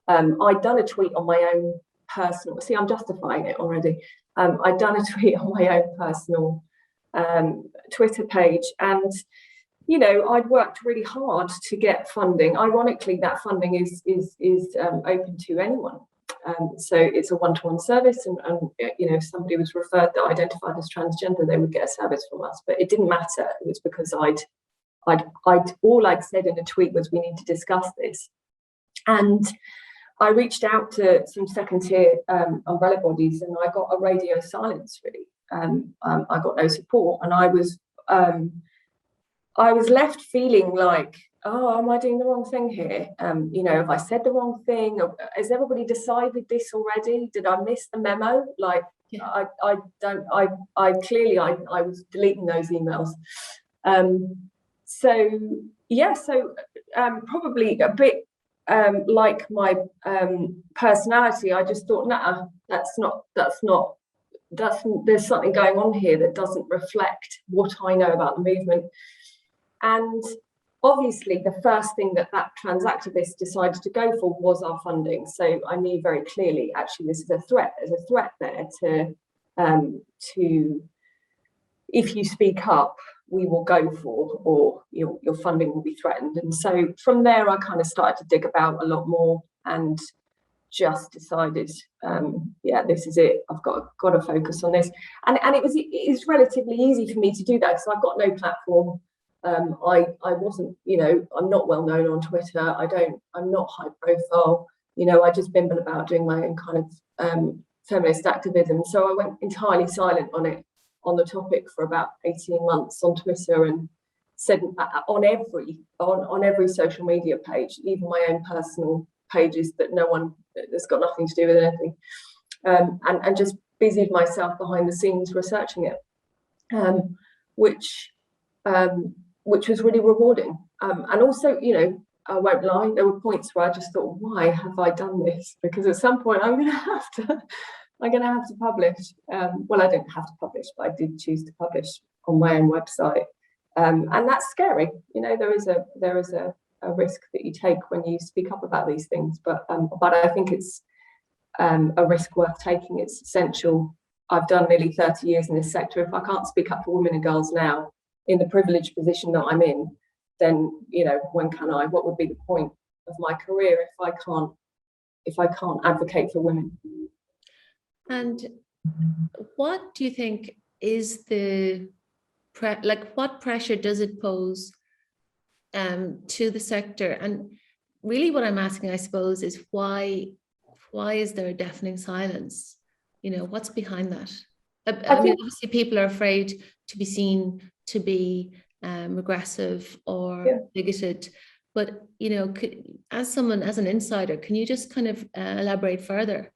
I'd done a tweet on my own personal, see, I'm justifying it already. I'd done a tweet on my own personal Twitter page, and you know, I'd worked really hard to get funding. Ironically, that funding is open to anyone. So it's a one-to-one service, and you know, if somebody was referred that identified as transgender, they would get a service from us. But it didn't matter. It was because all I'd said in a tweet was, we need to discuss this. And I reached out to some second-tier umbrella bodies, and I got a radio silence, really. I got no support, and I was left feeling like, oh, am I doing the wrong thing here? You know, have I said the wrong thing? Has everybody decided this already? Did I miss the memo? Like, yeah. I was deleting those emails. Probably a bit like my personality, I just thought, nah, there's something going on here that doesn't reflect what I know about the movement. And obviously, the first thing that trans activist decided to go for was our funding. So I knew very clearly, actually, this is a threat. There's a threat there to if you speak up, we will go for, or your funding will be threatened. And so from there, I kind of started to dig about a lot more and just decided, this is it. I've got to focus on this. And it is relatively easy for me to do that because I've got no platform. I wasn't, you know, I'm not well known on Twitter. I'm not high profile. You know, I just bimble about doing my own kind of feminist activism. So I went entirely silent on the topic for about 18 months on Twitter, and said on every social media page, even my own personal pages that's got nothing to do with anything, and just busied myself behind the scenes researching it, which was really rewarding. And also, you know, I won't lie, there were points where I just thought, why have I done this? Because at some point I'm going to have to publish. Well, I didn't have to publish, but I did choose to publish on my own website. And that's scary. You know, there is a risk that you take when you speak up about these things, but I think it's a risk worth taking. It's essential. I've done nearly 30 years in this sector. If I can't speak up for women and girls now in the privileged position that I'm in, then, you know, when can I? What would be the point of my career if I can't advocate for women? And what do you think is what pressure does it pose to the sector? And really what I'm asking, I suppose, is why is there a deafening silence? You know, what's behind that? I mean, obviously people are afraid to be seen to be regressive or bigoted, but, you know, as an insider, can you just kind of elaborate further?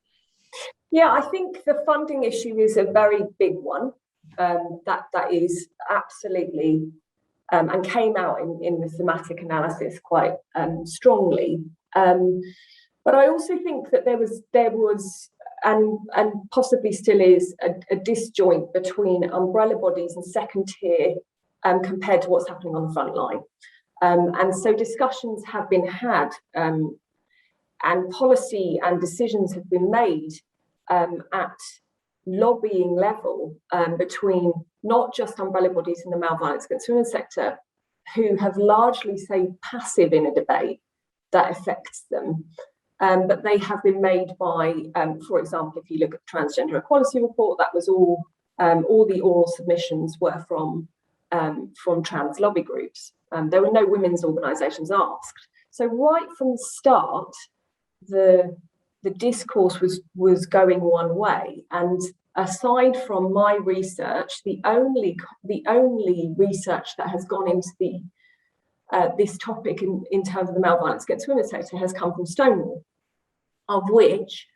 Yeah, I think the funding issue is a very big one. That is absolutely, and came out in the thematic analysis quite strongly. But I also think that there was and possibly still is a disjoint between umbrella bodies and second tier compared to what's happening on the front line. And so discussions have been had, and policy and decisions have been made at lobbying level between not just umbrella bodies in the male violence against women sector, who have largely stayed passive in a debate that affects them, but they have been made by, for example, if you look at the Transgender Equality Report, that was all the oral submissions were from trans lobby groups. There were no women's organisations asked. So right from the start, the discourse was going one way, and aside from my research, the only research that has gone into this topic in terms of the male violence against women sector has come from Stonewall, of which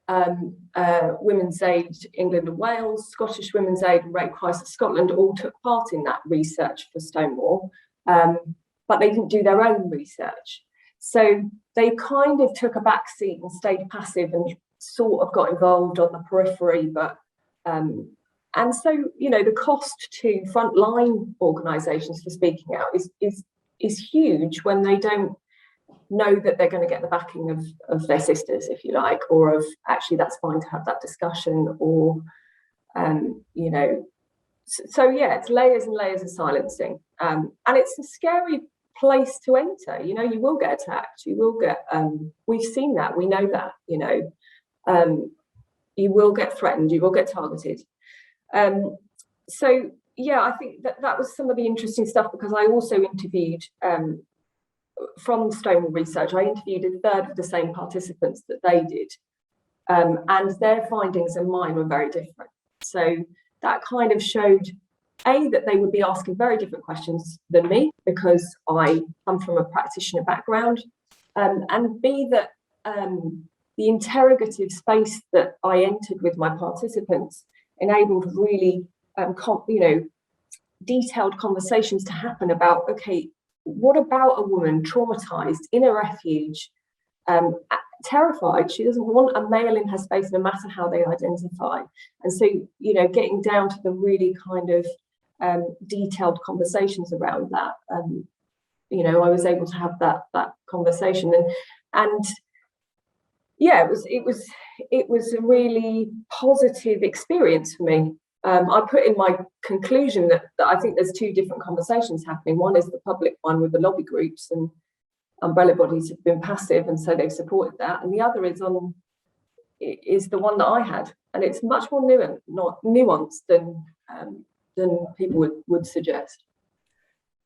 Women's Aid England and Wales, Scottish Women's Aid and Rape Crisis Scotland all took part in that research for Stonewall, but they didn't do their own research. So they kind of took a back seat and stayed passive and sort of got involved on the periphery, but And so, you know, the cost to frontline organisations for speaking out is huge when they don't know that they're going to get the backing of their sisters, if you like, or of actually that's fine to have that discussion, or you know, so yeah, it's layers and layers of silencing, and it's a scary place to enter. You know, you will get attacked, you will get we've seen that, we know that, you know, you will get threatened, you will get targeted. So yeah, I think that was some of the interesting stuff, because I also interviewed from Stonewall research, I interviewed a third of the same participants that they did, and their findings and mine were very different. So that kind of showed, A, that they would be asking very different questions than me, because I come from a practitioner background, and B, that the interrogative space that I entered with my participants enabled really, you know, detailed conversations to happen about, okay, what about a woman traumatized in a refuge, terrified? She doesn't want a male in her space, no matter how they identify. And so, you know, getting down to the really kind of detailed conversations around that. You know, I was able to have that conversation, and yeah, it was a really positive experience for me. I put in my conclusion that I think there's two different conversations happening. One is the public one with the lobby groups and umbrella bodies have been passive, and so they've supported that. And the other is the one that I had, and it's much more nuanced than people would suggest.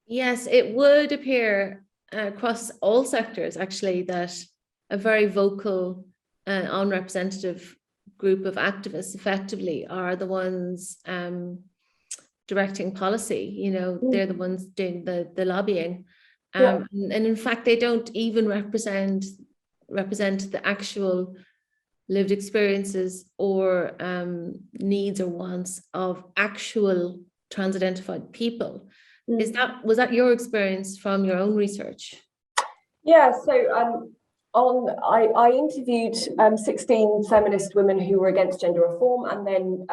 Yes, it would appear across all sectors, actually, that a very vocal and unrepresentative group of activists effectively are the ones directing policy. You know, they're the ones doing the lobbying, and in fact they don't even represent the actual lived experiences or needs or wants of actual trans-identified people. Was that your experience from your own research? Yeah, so I interviewed 16 feminist women who were against gender reform, and then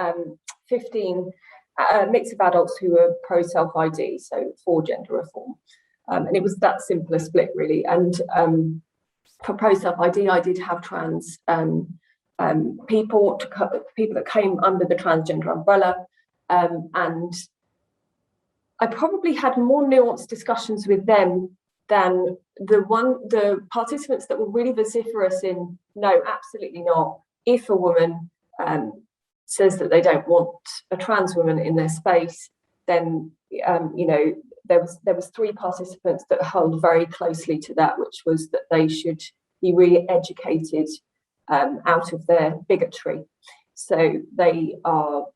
15 mix of adults who were pro self-ID, so for gender reform. And it was that simple a split, really. And for pro self-ID, I did have trans people that came under the transgender umbrella, and I probably had more nuanced discussions with them than the participants that were really vociferous in, no, absolutely not. If a woman says that they don't want a trans woman in their space, then you know, there was 3 participants that held very closely to that, which was that they should be really educated out of their bigotry. So they are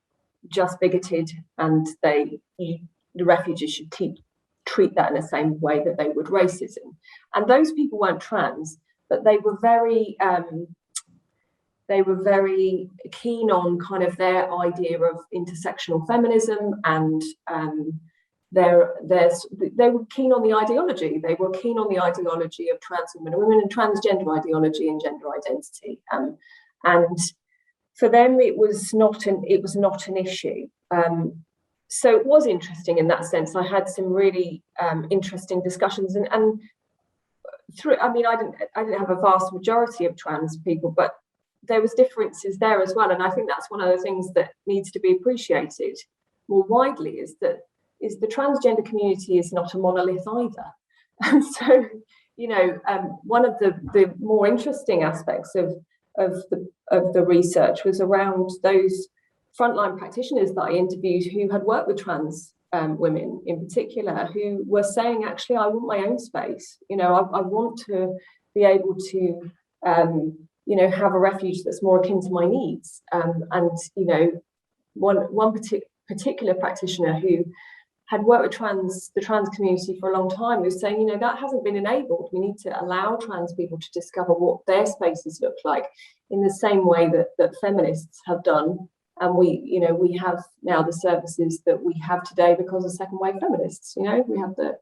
just bigoted, and the refugees should treat that in the same way that they would racism. And those people weren't trans, but they were very keen on kind of their idea of intersectional feminism, and they were keen on the ideology. They were keen on the ideology of trans women and transgender ideology and gender identity. And for them, it was not an issue. So it was interesting in that sense. I had some really interesting discussions, and through, I mean, I didn't have a vast majority of trans people, but there was differences there as well. And I think that's one of the things that needs to be appreciated more widely, is the transgender community is not a monolith either. And so, you know, one of the more interesting aspects of the research was around those frontline practitioners that I interviewed who had worked with trans women in particular, who were saying, actually, I want my own space. You know, I want to be able to, you know, have a refuge that's more akin to my needs. And, you know, one particular practitioner who had worked with the trans community for a long time was saying, you know, that hasn't been enabled. We need to allow trans people to discover what their spaces look like in the same way that feminists have done. And we have now the services that we have today because of second wave feminists. You know, we have the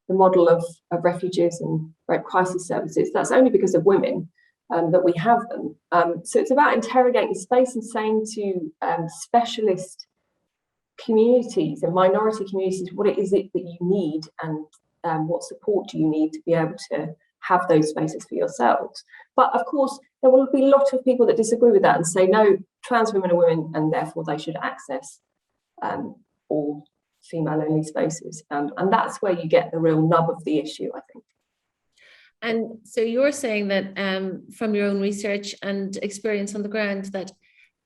model of refuges and Red Crisis services. That's only because of women that we have them. So it's about interrogating space and saying to specialist communities and minority communities what it is that you need, and what support do you need to be able to have those spaces for yourselves. But of course, there will be a lot of people that disagree with that and say, no, trans women are women and therefore they should access all female-only spaces. And that's where you get the real nub of the issue, I think. And so you're saying that from your own research and experience on the ground, that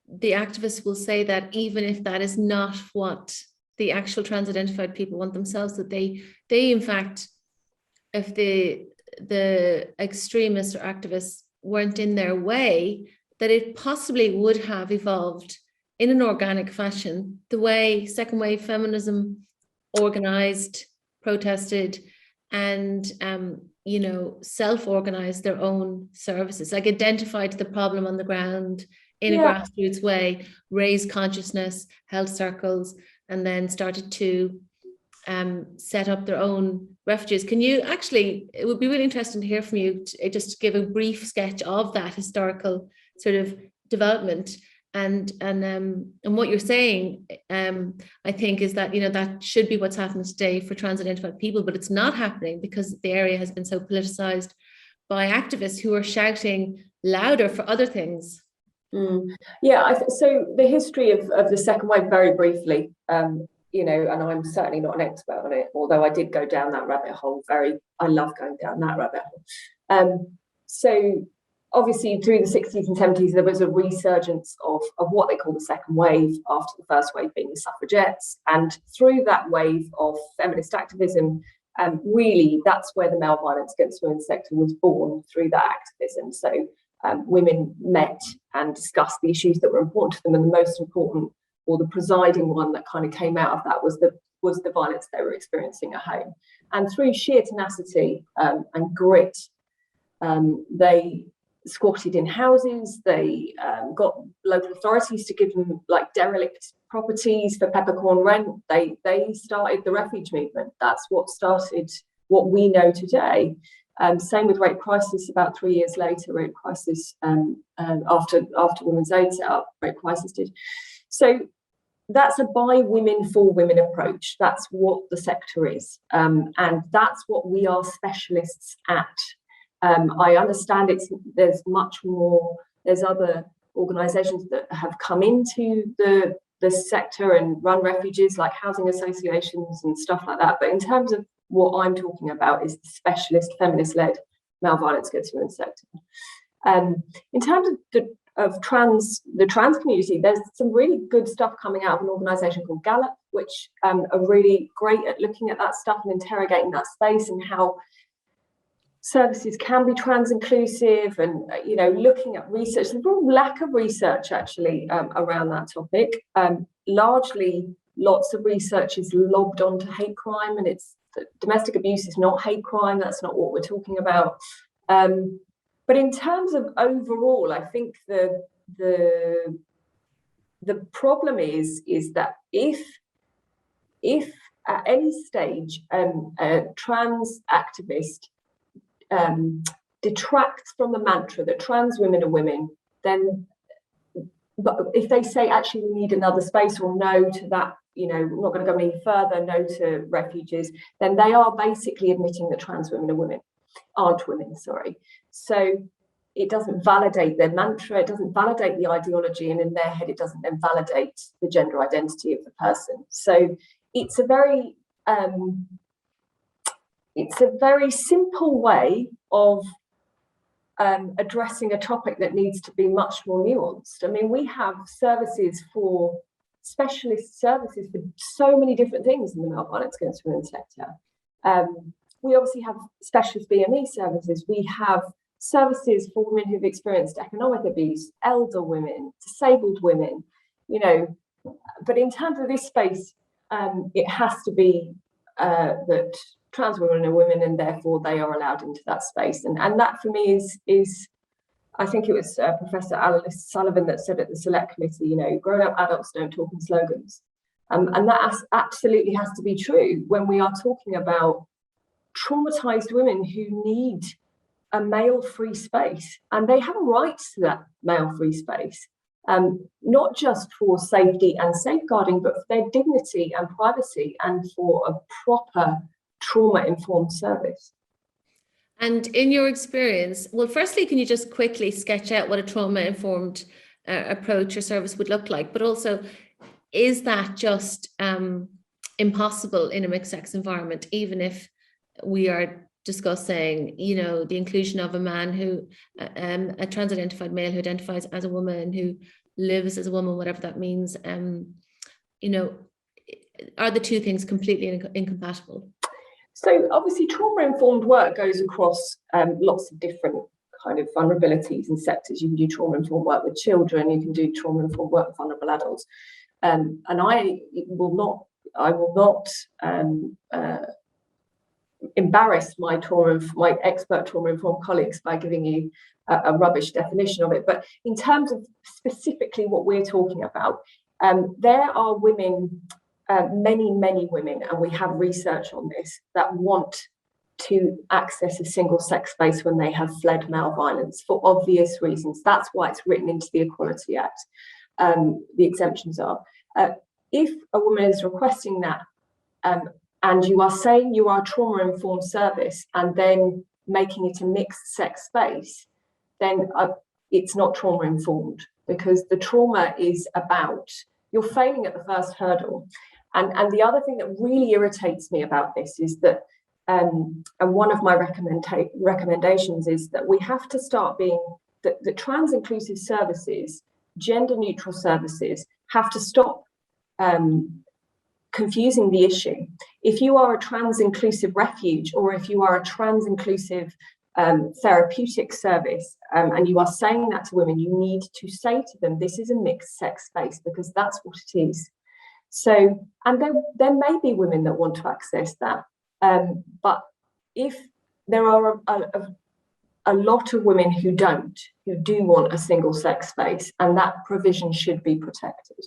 the activists will say that even if that is not what the actual trans-identified people want themselves, that they in fact, if the extremists or activists weren't in their way, that it possibly would have evolved in an organic fashion, the way second wave feminism organized, protested, and self-organized their own services, like identified the problem on the ground in a grassroots way, raised consciousness, held circles, and then started to set up their own refuges. Can you actually, it would be really interesting to hear from you, just give a brief sketch of that historical sort of development. And what you're saying, I think, is that, that should be what's happening today for trans-identified people, but it's not happening because the area has been so politicized by activists who are shouting louder for other things. So the history of the second wave, very briefly, and I'm certainly not an expert on it, although I did go down that rabbit hole. I love going down that rabbit hole. So obviously through the 60s and 70s, there was a resurgence of what they call the second wave, after the first wave being the suffragettes. And through that wave of feminist activism, really that's where the male violence against women sector was born, through that activism. So women met and discussed the issues that were important to them, and the most important, or the presiding one that kind of came out of that, was the violence they were experiencing at home. And through sheer tenacity and grit, they squatted in houses. They got local authorities to give them like derelict properties for peppercorn rent. They started the refuge movement. That's what started what we know today. Same with rape crisis. About 3 years later, rape crisis, after Women's Aid set up, rape crisis did. So that's a by women for women approach. That's what the sector is, and that's what we are specialists at. I understand there's much more. There's other organisations that have come into the sector and run refuges, like housing associations and stuff like that. But in terms of what I'm talking about, is the specialist feminist-led male violence against women sector. In terms of the trans community, there's some really good stuff coming out of an organisation called Gallup, which are really great at looking at that stuff and interrogating that space and how services can be trans inclusive, and looking at research. There's a real lack of research actually around that topic. Largely, lots of research is lobbed onto hate crime, and domestic abuse is not hate crime. That's not what we're talking about. But in terms of overall, I think the problem is that if at any stage a trans activist detracts from the mantra that trans women are women, then, but if they say actually we need another space, or no to that, we're not going to go any further, no to refuges, then they are basically admitting that trans women aren't women. So it doesn't validate their mantra, it doesn't validate the ideology, and in their head it doesn't then validate the gender identity of the person. So it's a very simple way of addressing a topic that needs to be much more nuanced. I mean, we have specialist services for so many different things in the male violence against women sector. We obviously have specialist BME services. We have services for women who've experienced economic abuse, elder women, disabled women, but in terms of this space, it has to be that trans women are women, and therefore they are allowed into that space. And that for me is I think it was Professor Alice Sullivan that said at the select committee, grown-up adults don't talk in slogans. And that absolutely has to be true when we are talking about traumatized women who need a male-free space, and they have a right to that male-free space. not just for safety and safeguarding, but for their dignity and privacy and for a proper trauma-informed service. And in your experience, well, firstly, can you just quickly sketch out what a trauma-informed approach or service would look like? But also, is that just impossible in a mixed-sex environment, even if we are discussing, the inclusion of a man who, a trans-identified male who identifies as a woman, who lives as a woman, whatever that means, are the two things completely incompatible? So obviously trauma-informed work goes across lots of different kind of vulnerabilities and sectors. You can do trauma-informed work with children, you can do trauma-informed work with vulnerable adults. And I will not embarrass my expert trauma-informed colleagues by giving you a rubbish definition of it. But in terms of specifically what we're talking about, there are women, many women, and we have research on this, that want to access a single-sex space when they have fled male violence for obvious reasons. That's why it's written into the Equality Act. The exemptions are. If a woman is requesting that, and you are saying you are a trauma-informed service and then making it a mixed-sex space, then it's not trauma-informed, because the trauma is about, you're failing at the first hurdle. And the other thing that really irritates me about this is that, and one of my recommendations is that we have to start being, the trans-inclusive services, gender-neutral services, have to stop confusing the issue. If you are a trans-inclusive refuge, or if you are a trans-inclusive therapeutic service, and you are saying that to women, you need to say to them, this is a mixed sex space, because that's what it is. So, and there may be women that want to access that, but if there are a lot of women who do want a single sex space, and that provision should be protected.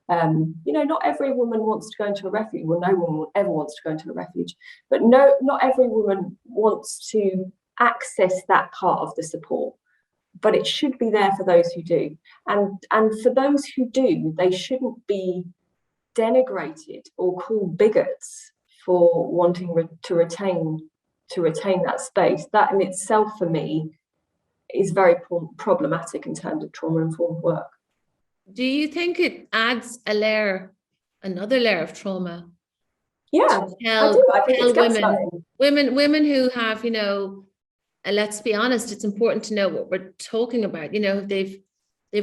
Not every woman wants to go into a refuge. Well, no woman ever wants to go into a refuge, but not every woman wants to access that part of the support. But it should be there for those who do, and for those who do, they shouldn't be denigrated or called bigots for wanting to retain that space. That in itself, for me, is very problematic in terms of trauma-informed work. Do you think it adds another layer of trauma? Yeah, I do. I think it's women who have, let's be honest, it's important to know what we're talking about. They've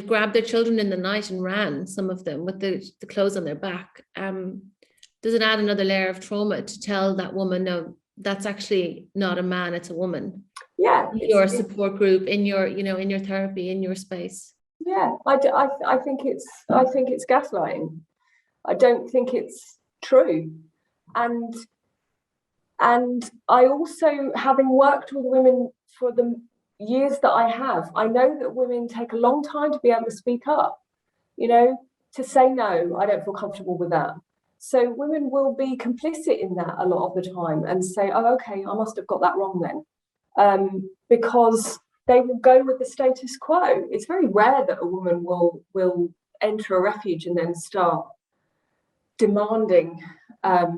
grabbed their children in the night and ran, some of them, with the clothes on their back. Does it add another layer of trauma to tell that woman, no, that's actually not a man, it's a woman? Yeah. Your support group, in your therapy, in your space. Yeah, I think it's gaslighting. I don't think it's true. And I also, having worked with women for the years that I have, I know that women take a long time to be able to speak up, to say, no, I don't feel comfortable with that. So women will be complicit in that a lot of the time and say, oh, okay, I must have got that wrong then. Because they will go with the status quo. It's very rare that a woman will enter a refuge and then start demanding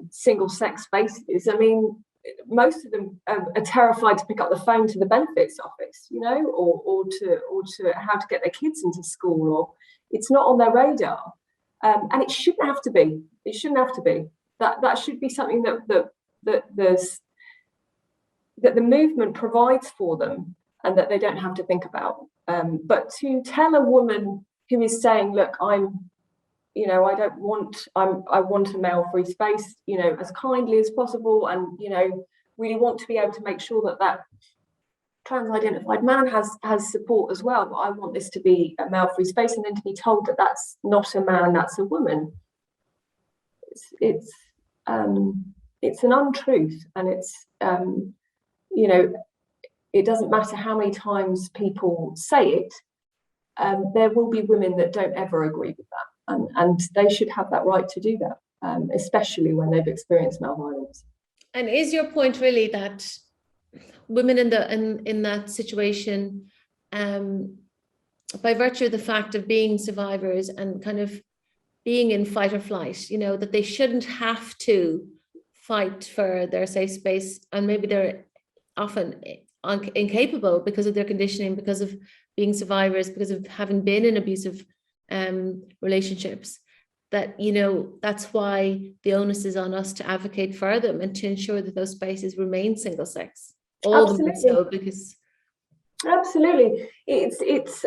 single-sex spaces. I mean, most of them are terrified to pick up the phone to the benefits office, or to how to get their kids into school, or it's not on their radar. And it shouldn't have to be. It shouldn't have to be. That should be something that the movement provides for them, and that they don't have to think about. But to tell a woman who is saying, look, I want a male-free space, as kindly as possible, and, really want to be able to make sure that trans-identified man has support as well, but I want this to be a male-free space, and then to be told that that's not a man, that's a woman. It's an untruth, and it's, it doesn't matter how many times people say it, there will be women that don't ever agree with that, and they should have that right to do that, especially when they've experienced male violence. And is your point really that women in that situation by virtue of the fact of being survivors and kind of being in fight or flight, you know, that they shouldn't have to fight for their safe space, and maybe they're often incapable because of their conditioning, because of being survivors, because of having been in abusive relationships, that, you know, that's why the onus is on us to advocate for them and to ensure that those spaces remain single sex. All the more so, because absolutely, it's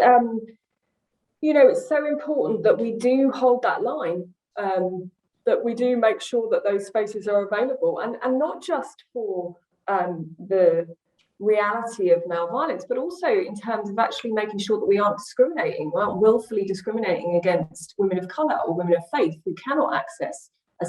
you know, it's so important that we do hold that line, that we do make sure that those spaces are available, and not just for the reality of male violence, but also in terms of actually making sure that we aren't discriminating, we aren't willfully discriminating against women of colour or women of faith who cannot access a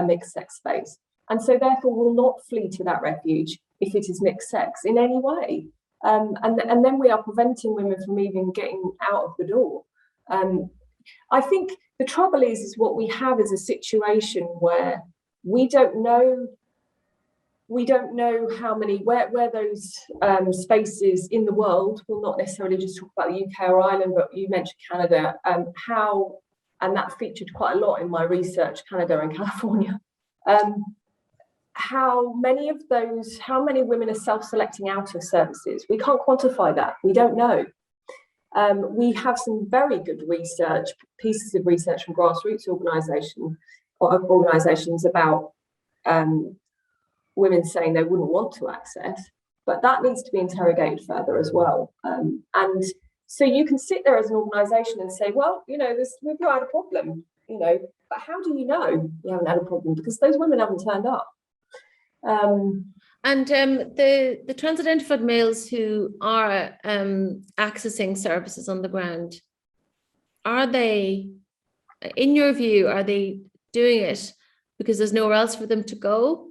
mixed sex space, and so therefore will not flee to that refuge if it is mixed sex in any way. And then we are preventing women from even getting out of the door. I think the trouble is what we have is a situation where we don't know how many, where those spaces in the world, we'll not necessarily just talk about the UK or Ireland, but you mentioned Canada, how, and that featured quite a lot in my research, Canada and California, how many women are self-selecting out of services. We can't quantify that, we don't know. We have some very good research, pieces of research from grassroots organisations about women saying they wouldn't want to access, but that needs to be interrogated further as well. And so you can sit there as an organisation and say, well, you know, we've not had a problem, you know, but how do you know you haven't had a problem? Because those women haven't turned up. And the trans-identified males who are accessing services on the ground, are they, in your view, are they doing it because there's nowhere else for them to go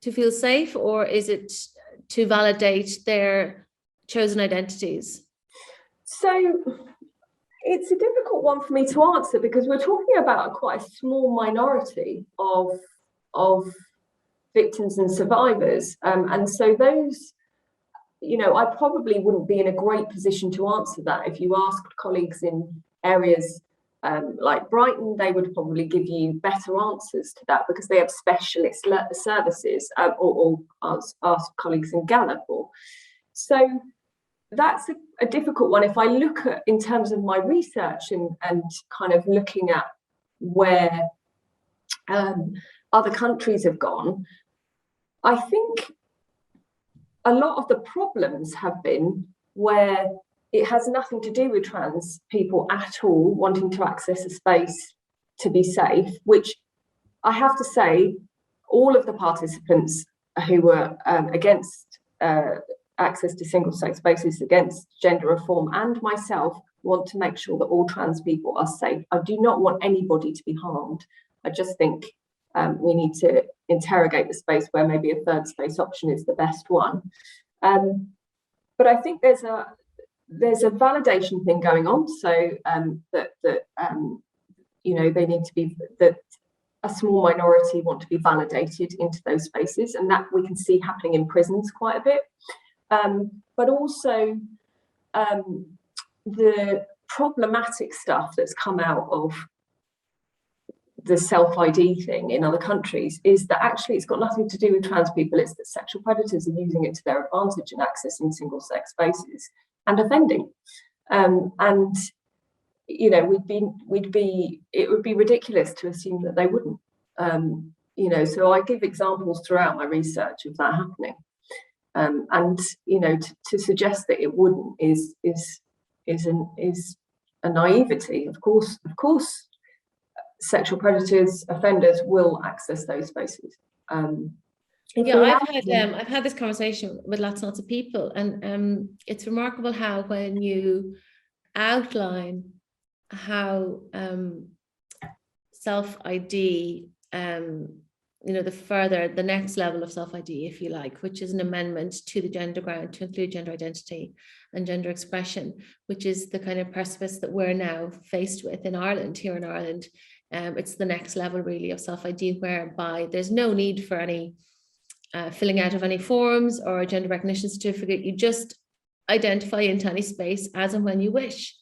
to feel safe, or is it to validate their chosen identities? So it's a difficult one for me to answer, because we're talking about quite a small minority of victims and survivors, and so those, you know, I probably wouldn't be in a great position to answer that. If you asked colleagues in areas like Brighton, they would probably give you better answers to that, because they have specialist services, or ask colleagues in Gallup. So that's a difficult one. If I look at, in terms of my research and kind of looking at where other countries have gone, I think a lot of the problems have been where it has nothing to do with trans people at all wanting to access a space to be safe, which I have to say, all of the participants who were against access to single-sex spaces, against gender reform, and myself want to make sure that all trans people are safe. I do not want anybody to be harmed. I just think we need to interrogate the space where maybe a third space option is the best one. But I think there's a validation thing going on, so that you know, they need to be, that a small minority want to be validated into those spaces, and that we can see happening in prisons quite a bit. But also the problematic stuff that's come out of the self-ID thing in other countries is that actually it's got nothing to do with trans people. It's that sexual predators are using it to their advantage and accessing single-sex spaces and offending. And you know, it would be ridiculous to assume that they wouldn't. You know, so I give examples throughout my research of that happening. And you know, to suggest that it wouldn't is a naivety. Of course, sexual predators, offenders will access those spaces. Yeah, I've had this conversation with lots and lots of people, and it's remarkable how when you outline how self-ID, you know, the next level of self-ID, if you like, which is an amendment to the gender grant to include gender identity and gender expression, which is the kind of precipice that we're now faced with in Ireland, here in Ireland. It's the next level really of self-ID, whereby there's no need for any filling out of any forms or a gender recognition certificate. You just identify into any space as and when you wish.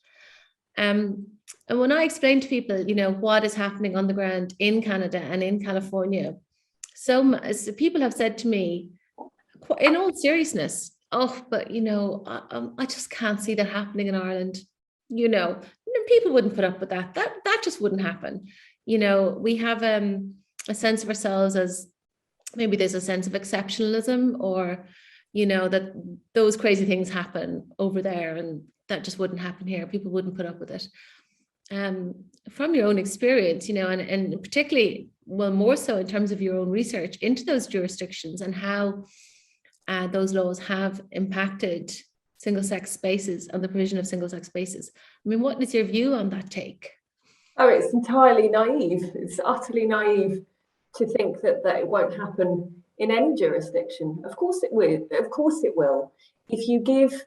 And when I explain to people, what is happening on the ground in Canada and in California, so people have said to me, in all seriousness, oh, but I just can't see that happening in Ireland. People wouldn't put up with that. That just wouldn't happen. We have a sense of ourselves as, maybe there's a sense of exceptionalism, or that those crazy things happen over there and that just wouldn't happen here. People wouldn't put up with it. From your own experience, and particularly, well, more so in terms of your own research into those jurisdictions and how those laws have impacted single-sex spaces and the provision of single-sex spaces. I mean, what is your view on that take? Oh, it's entirely naive. It's utterly naive to think that it won't happen in any jurisdiction. Of course it will. Of course it will. If you give,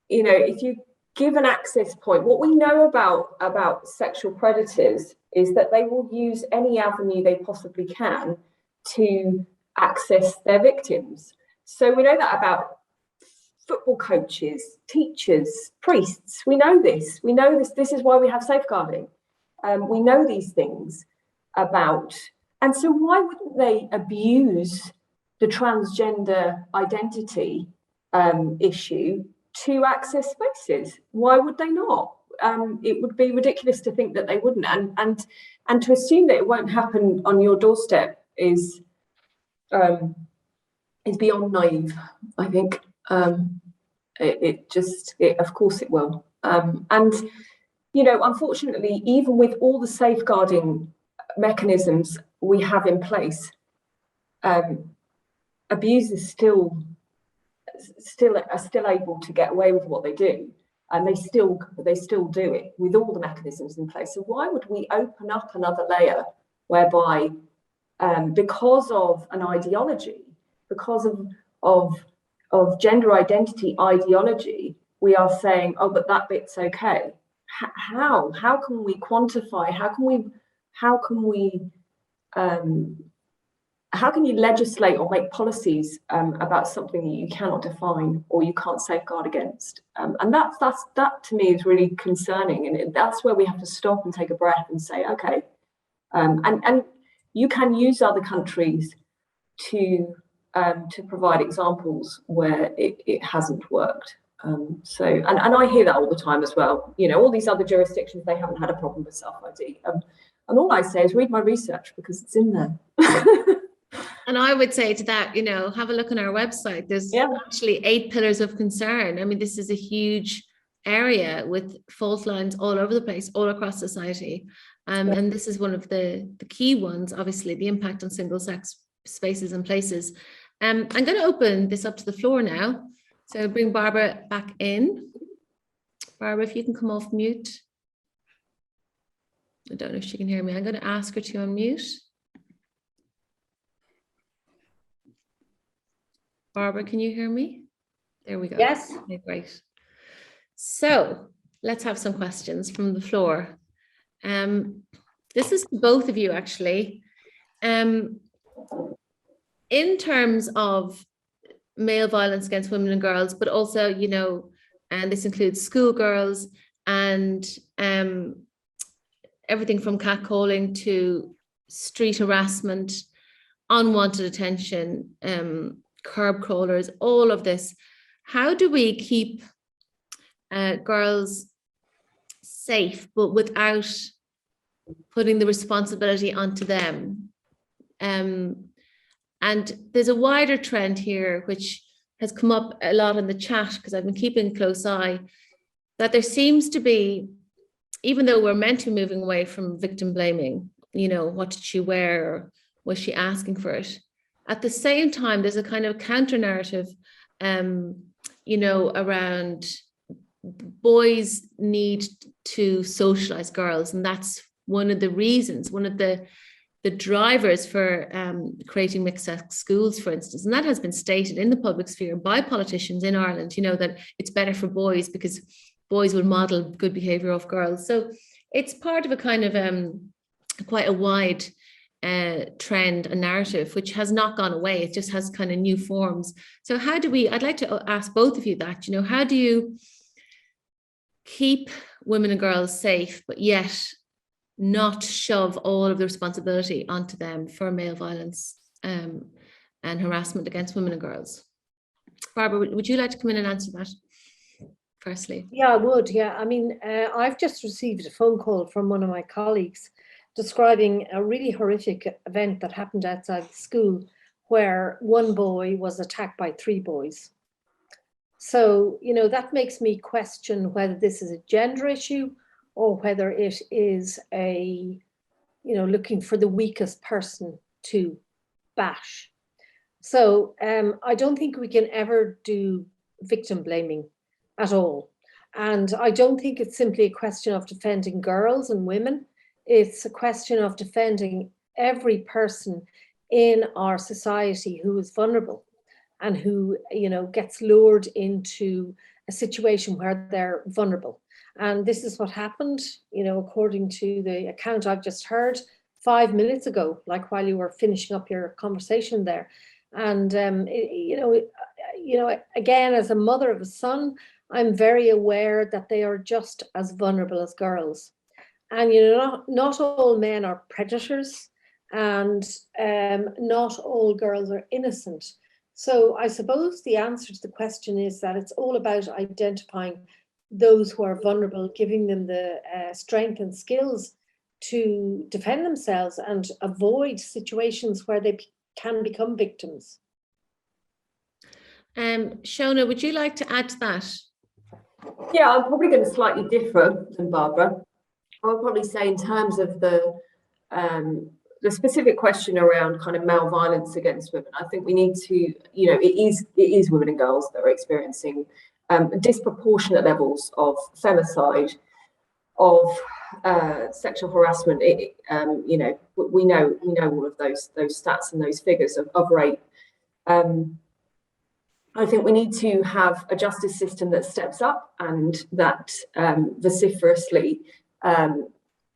if you give an access point, what we know about sexual predators is that they will use any avenue they possibly can to access their victims. So we know that about football coaches, teachers, priests. We know this. This is why we have safeguarding. We know these things about, and so why wouldn't they abuse the transgender identity issue to access spaces? Why would they not? It would be ridiculous to think that they wouldn't, and to assume that it won't happen on your doorstep is beyond naive, I think. Of course it will. And unfortunately, even with all the safeguarding mechanisms we have in place, abusers still are able to get away with what they do, and they still do it with all the mechanisms in place. So why would we open up another layer whereby, because of an ideology, because of gender identity ideology, we are saying, oh, but that bit's okay? How can we quantify? How can you legislate or make policies about something that you cannot define or you can't safeguard against? And that to me is really concerning, and that's where we have to stop and take a breath and say, okay, and you can use other countries to provide examples where it hasn't worked. And I hear that all the time as well. All these other jurisdictions, they haven't had a problem with self-ID. And all I say is read my research, because it's in there. And I would say to that, have a look on our website. There's actually 8 pillars of concern. I mean, this is a huge area with fault lines all over the place, all across society. And this is one of the key ones, obviously, the impact on single-sex spaces and places. I'm going to open this up to the floor now. So bring Barbara back in. Barbara, if you can come off mute. I don't know if she can hear me. I'm going to ask her to unmute. Barbara, can you hear me? There we go. Yes. Okay, great. So let's have some questions from the floor. This is to both of you, actually. In terms of male violence against women and girls, but also, and this includes schoolgirls and everything from catcalling to street harassment, unwanted attention, curb crawlers, all of this. How do we keep girls safe, but without putting the responsibility onto them? And there's a wider trend here, which has come up a lot in the chat, because I've been keeping a close eye, that there seems to be, even though we're meant to be moving away from victim blaming, what did she wear, or was she asking for it? At the same time, there's a kind of counter narrative, around boys need to socialize girls. And that's one of the reasons, one of the drivers for creating mixed sex schools, for instance. And that has been stated in the public sphere by politicians in Ireland, that it's better for boys because boys will model good behavior off girls. So it's part of a kind of quite a wide trend and narrative, which has not gone away. It just has kind of new forms. So how do we, I'd like to ask both of you that, you know, how do you keep women and girls safe, but yet not shove all of the responsibility onto them for male violence and harassment against women and girls? Barbara, would you like to come in and answer that firstly? Yeah, I would. Yeah, I mean, I've just received a phone call from one of my colleagues describing a really horrific event that happened outside the school where one boy was attacked by 3 boys. So, you know, that makes me question whether this is a gender issue or whether it is a, you know, looking for the weakest person to bash. So I don't think we can ever do victim blaming at all. And I don't think it's simply a question of defending girls and women. It's a question of defending every person in our society who is vulnerable and who, you know, gets lured into a situation where they're vulnerable. And this is what happened, you know, according to the account I've just heard 5 minutes ago, like while you were finishing up your conversation there. And, you know, again, as a mother of a son, I'm very aware that they are just as vulnerable as girls. And, you know, not all men are predators, and not all girls are innocent. So I suppose the answer to the question is that it's all about identifying those who are vulnerable, giving them the strength and skills to defend themselves and avoid situations where they can become victims. Shona, would you like to add to that? Yeah, I'm probably going to slightly differ than Barbara. I would probably say in terms of the specific question around kind of male violence against women, I think we need to, you know, it is women and girls that are experiencing disproportionate levels of femicide, of sexual harassment. You know, we know all of those stats and those figures of rape. I think we need to have a justice system that steps up and that vociferously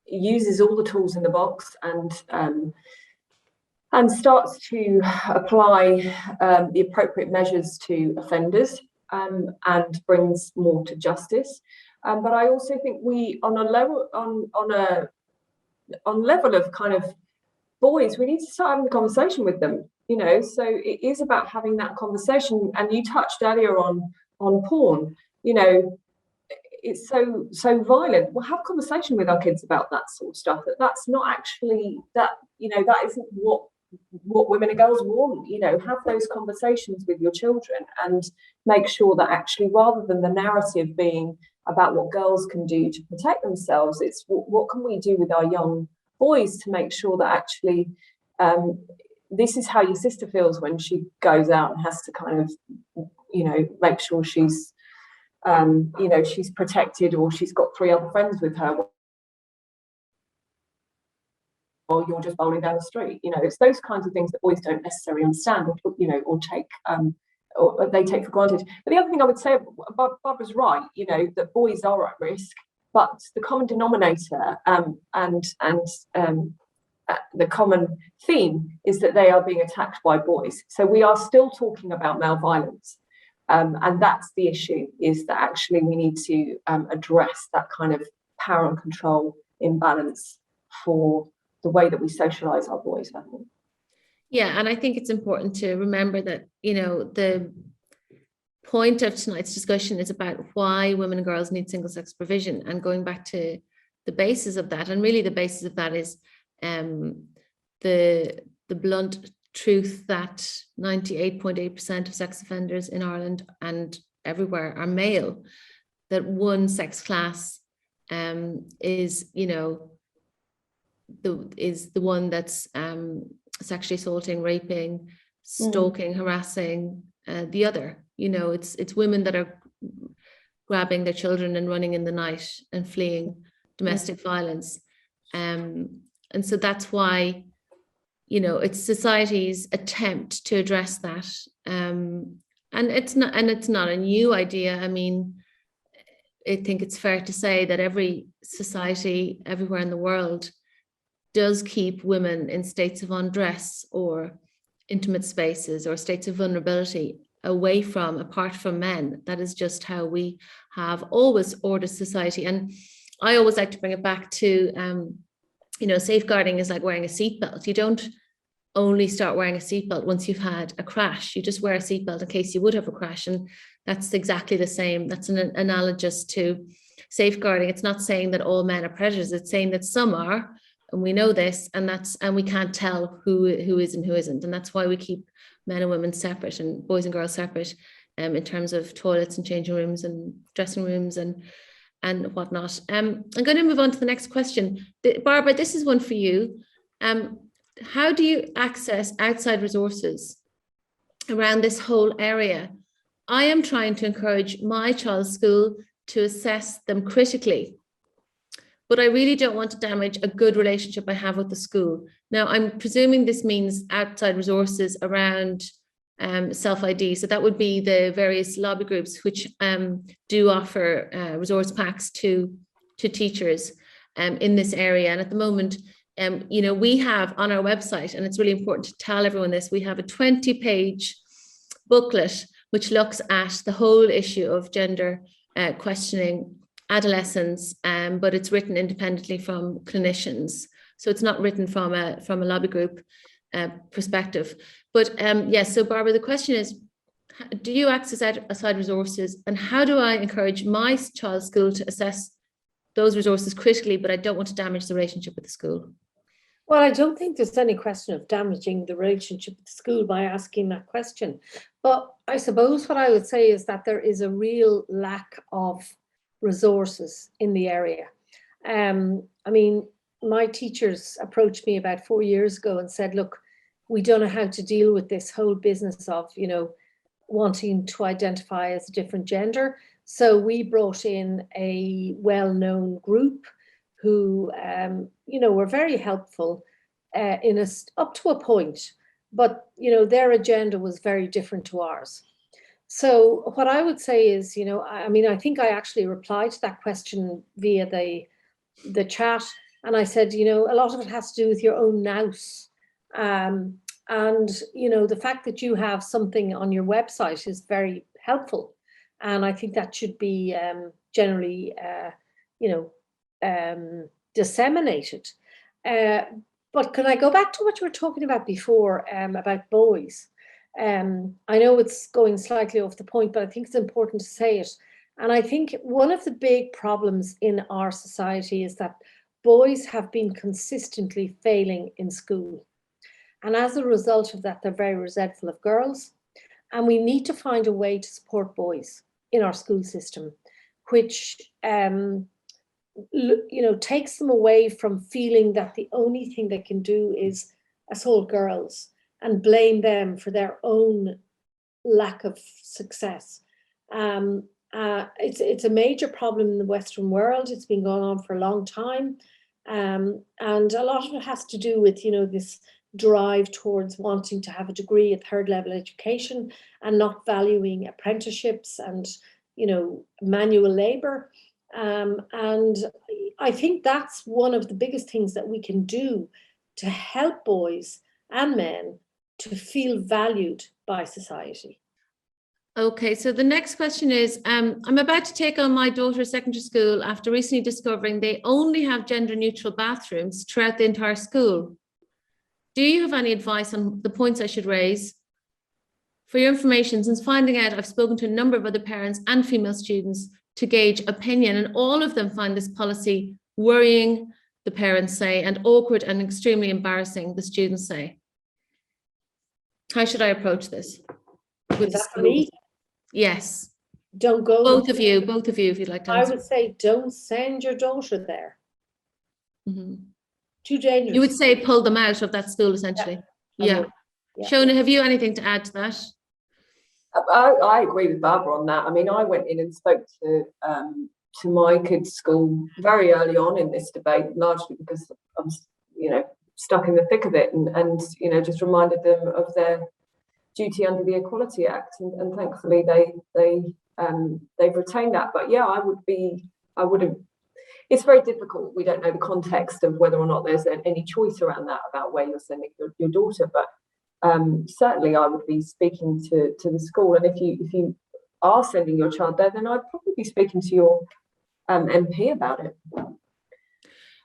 uses all the tools in the box and starts to apply the appropriate measures to offenders and brings more to justice. But I also think we, on level of kind of boys, we need to start having the conversation with them. You know, so it is about having that conversation. And you touched earlier on porn. You know, it's so violent. We'll have a conversation with our kids about that sort of stuff. That's not actually that. You know, that isn't what women and girls want. You know, have those conversations with your children and make sure that actually, rather than the narrative being about what girls can do to protect themselves, it's what can we do with our young boys to make sure that actually this is how your sister feels when she goes out and has to kind of, you know, make sure she's you know, she's protected, or she's got 3 other friends with her, or you're just bowling down the street. You know, it's those kinds of things that boys don't necessarily understand, or, you know, or take or they take for granted. But the other thing I would say, Barbara's right, you know, that boys are at risk, but the common denominator and the common theme is that they are being attacked by boys. So we are still talking about male violence. And that's the issue, is that actually we need to address that kind of power and control imbalance for the way that we socialise our boys, I think. Yeah, and I think it's important to remember that, you know, the point of tonight's discussion is about why women and girls need single-sex provision, and going back to the basis of that. And really the basis of that is the blunt truth that 98.8% of sex offenders in Ireland and everywhere are male, that one sex class is, you know, the one that's sexually assaulting, raping, stalking, harassing the other. You know, it's women that are grabbing their children and running in the night and fleeing domestic violence. And so that's why, you know, it's society's attempt to address that. And it's not a new idea. I mean, I think it's fair to say that every society everywhere in the world does keep women in states of undress or intimate spaces or states of vulnerability away from, apart from men. That is just how we have always ordered society. And I always like to bring it back to, safeguarding is like wearing a seatbelt. You don't only start wearing a seatbelt once you've had a crash. You just wear a seatbelt in case you would have a crash. And that's exactly the same. That's an analogous to safeguarding. It's not saying that all men are predators. It's saying that some are, and we know this, and we can't tell who is and who isn't. And that's why we keep men and women separate and boys and girls separate in terms of toilets and changing rooms and dressing rooms and whatnot. I'm going to move on to the next question. Barbara, this is one for you. How do you access outside resources around this whole area? I am trying to encourage my child's school to assess them critically, but I really don't want to damage a good relationship I have with the school. Now, I'm presuming this means outside resources around self-ID. So that would be the various lobby groups which do offer resource packs to teachers in this area. And at the moment, we have on our website, and it's really important to tell everyone this, we have a 20-page booklet which looks at the whole issue of gender questioning adolescents, but it's written independently from clinicians. So it's not written from a lobby group perspective. But yes, so Barbara, the question is, do you access outside resources, and how do I encourage my child's school to assess those resources critically, but I don't want to damage the relationship with the school? Well, I don't think there's any question of damaging the relationship with the school by asking that question. But I suppose what I would say is that there is a real lack of resources in the area. I mean, my teachers approached me about 4 years ago and said, look, we don't know how to deal with this whole business of, wanting to identify as a different gender. So we brought in a well-known group who, were very helpful up to a point, but, their agenda was very different to ours. So what I would say is, I think I actually replied to that question via the chat, and I said, a lot of it has to do with your own nous. And, the fact that you have something on your website is very helpful. And I think that should be generally, disseminated. But can I go back to what you were talking about before about boys? I know it's going slightly off the point, but I think it's important to say it. And I think one of the big problems in our society is that boys have been consistently failing in school. And as a result of that, they're very resentful of girls. And we need to find a way to support boys in our school system, which takes them away from feeling that the only thing they can do is assault girls and blame them for their own lack of success. It's a major problem in the Western world. It's been going on for a long time. And a lot of it has to do with, this drive towards wanting to have a degree at third level education and not valuing apprenticeships and, manual labor. And I think that's one of the biggest things that we can do to help boys and men to feel valued by society. Okay, so the next question is, I'm about to take on my daughter's secondary school after recently discovering they only have gender neutral bathrooms throughout the entire school. Do you have any advice on the points I should raise? For your information, since finding out, I've spoken to a number of other parents and female students to gauge opinion, and all of them find this policy worrying, the parents say, and awkward and extremely embarrassing, the students say. How should I approach this? With that for me? Yes. Don't go. Both of you, if you'd like to answer. I would say don't send your daughter there. Mm-hmm. Too dangerous. You would say pull them out of that school, essentially. Yeah. Shona, have you anything to add to that? I agree with Barbara on that. I mean, I went in and spoke to my kids' school very early on in this debate, largely because I was, stuck in the thick of it, and just reminded them of their duty under the Equality Act, and thankfully they've retained that. But yeah, I would have, it's very difficult. We don't know the context of whether or not there's any choice around that, about where you're sending your daughter, but certainly I would be speaking to the school, and if you are sending your child there, then I'd probably be speaking to your MP about it.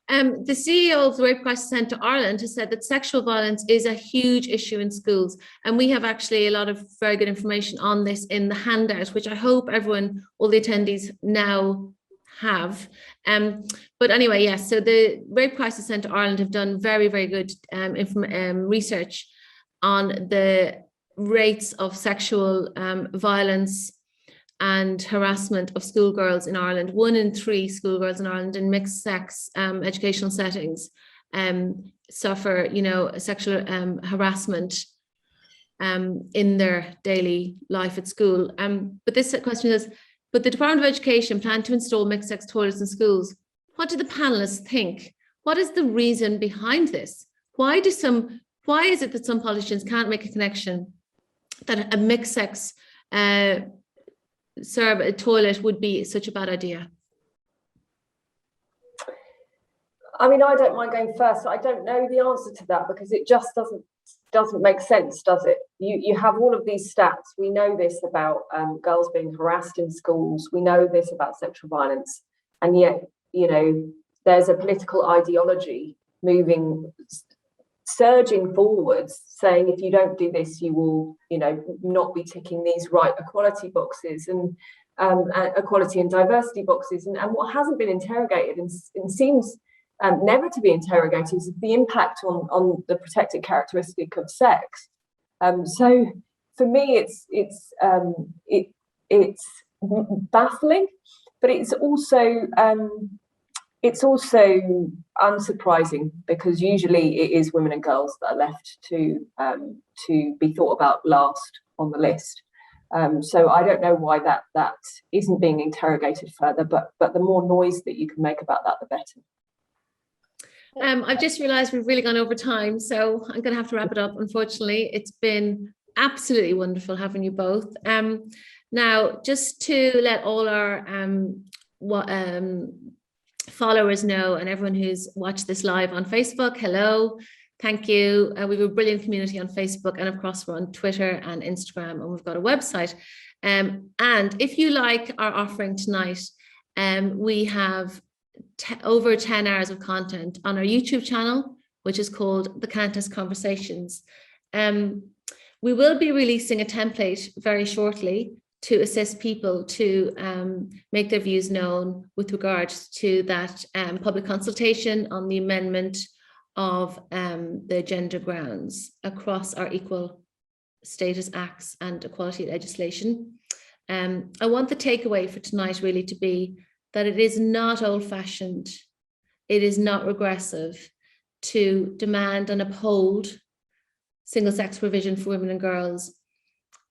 The CEO of the Rape Crisis Centre Ireland has said that sexual violence is a huge issue in schools, and we have actually a lot of very good information on this in the handout, which I hope everyone, all the attendees now have. But anyway, yes, so the Rape Crisis Centre Ireland have done very, very good research on the rates of sexual violence and harassment of schoolgirls in Ireland. 1 in 3 schoolgirls in Ireland in mixed sex educational settings suffer, sexual harassment in their daily life at school. But this question is, but the Department of Education plan to install mixed sex toilets in schools. What do the panelists think? What is the reason behind this? Why is it that some politicians can't make a connection that a mixed sex toilet would be such a bad idea? I mean, I don't mind going first. I don't know the answer to that, because it just doesn't make sense, does it? You have all of these stats. We know this about girls being harassed in schools. We know this about sexual violence, and yet, there's a political ideology surging forwards, saying if you don't do this, you will, not be ticking these right equality boxes and equality and diversity boxes. And what hasn't been interrogated and seems never to be interrogated is the impact on the protected characteristic of sex. So for me, it's baffling, but it's also unsurprising, because usually it is women and girls that are left to be thought about last on the list. So I don't know why that isn't being interrogated further, but the more noise that you can make about that, the better. I've just realised we've really gone over time, so I'm going to have to wrap it up, unfortunately. It's been absolutely wonderful having you both. Now, just to let all our followers know, and everyone who's watched this live on Facebook, hello, thank you. We have a brilliant community on Facebook, and of course we're on Twitter and Instagram, and we've got a website. And if you like our offering tonight, we have over 10 hours of content on our YouTube channel, which is called the Countess Conversations. We will be releasing a template very shortly to assist people to make their views known with regards to that public consultation on the amendment of the gender grounds across our Equal Status Acts and equality legislation. I want the takeaway for tonight really to be that it is not old-fashioned, it is not regressive to demand and uphold single-sex provision for women and girls.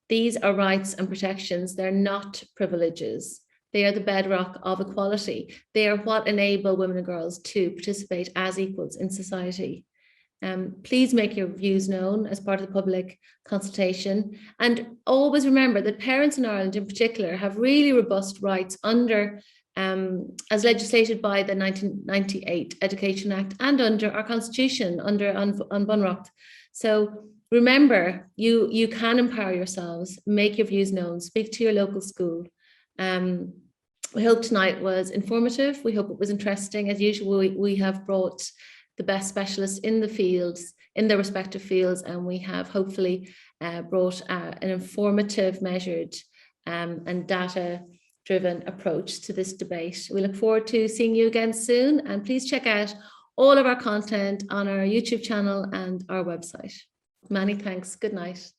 These are rights and protections. They're not privileges. They are the bedrock of equality. They are what enable women and girls to participate as equals in society. Please make your views known as part of the public consultation. And always remember that parents in Ireland in particular have really robust rights under, as legislated by the 1998 Education Act and under our constitution, under An Bunreacht. So remember, you can empower yourselves, make your views known, speak to your local school. We hope tonight was informative. We hope it was interesting. As usual, we have brought the best specialists in the fields, in their respective fields, and we have hopefully brought an informative, measured and data-driven approach to this debate. We look forward to seeing you again soon, and please check out all of our content on our YouTube channel and our website. Many thanks. Good night.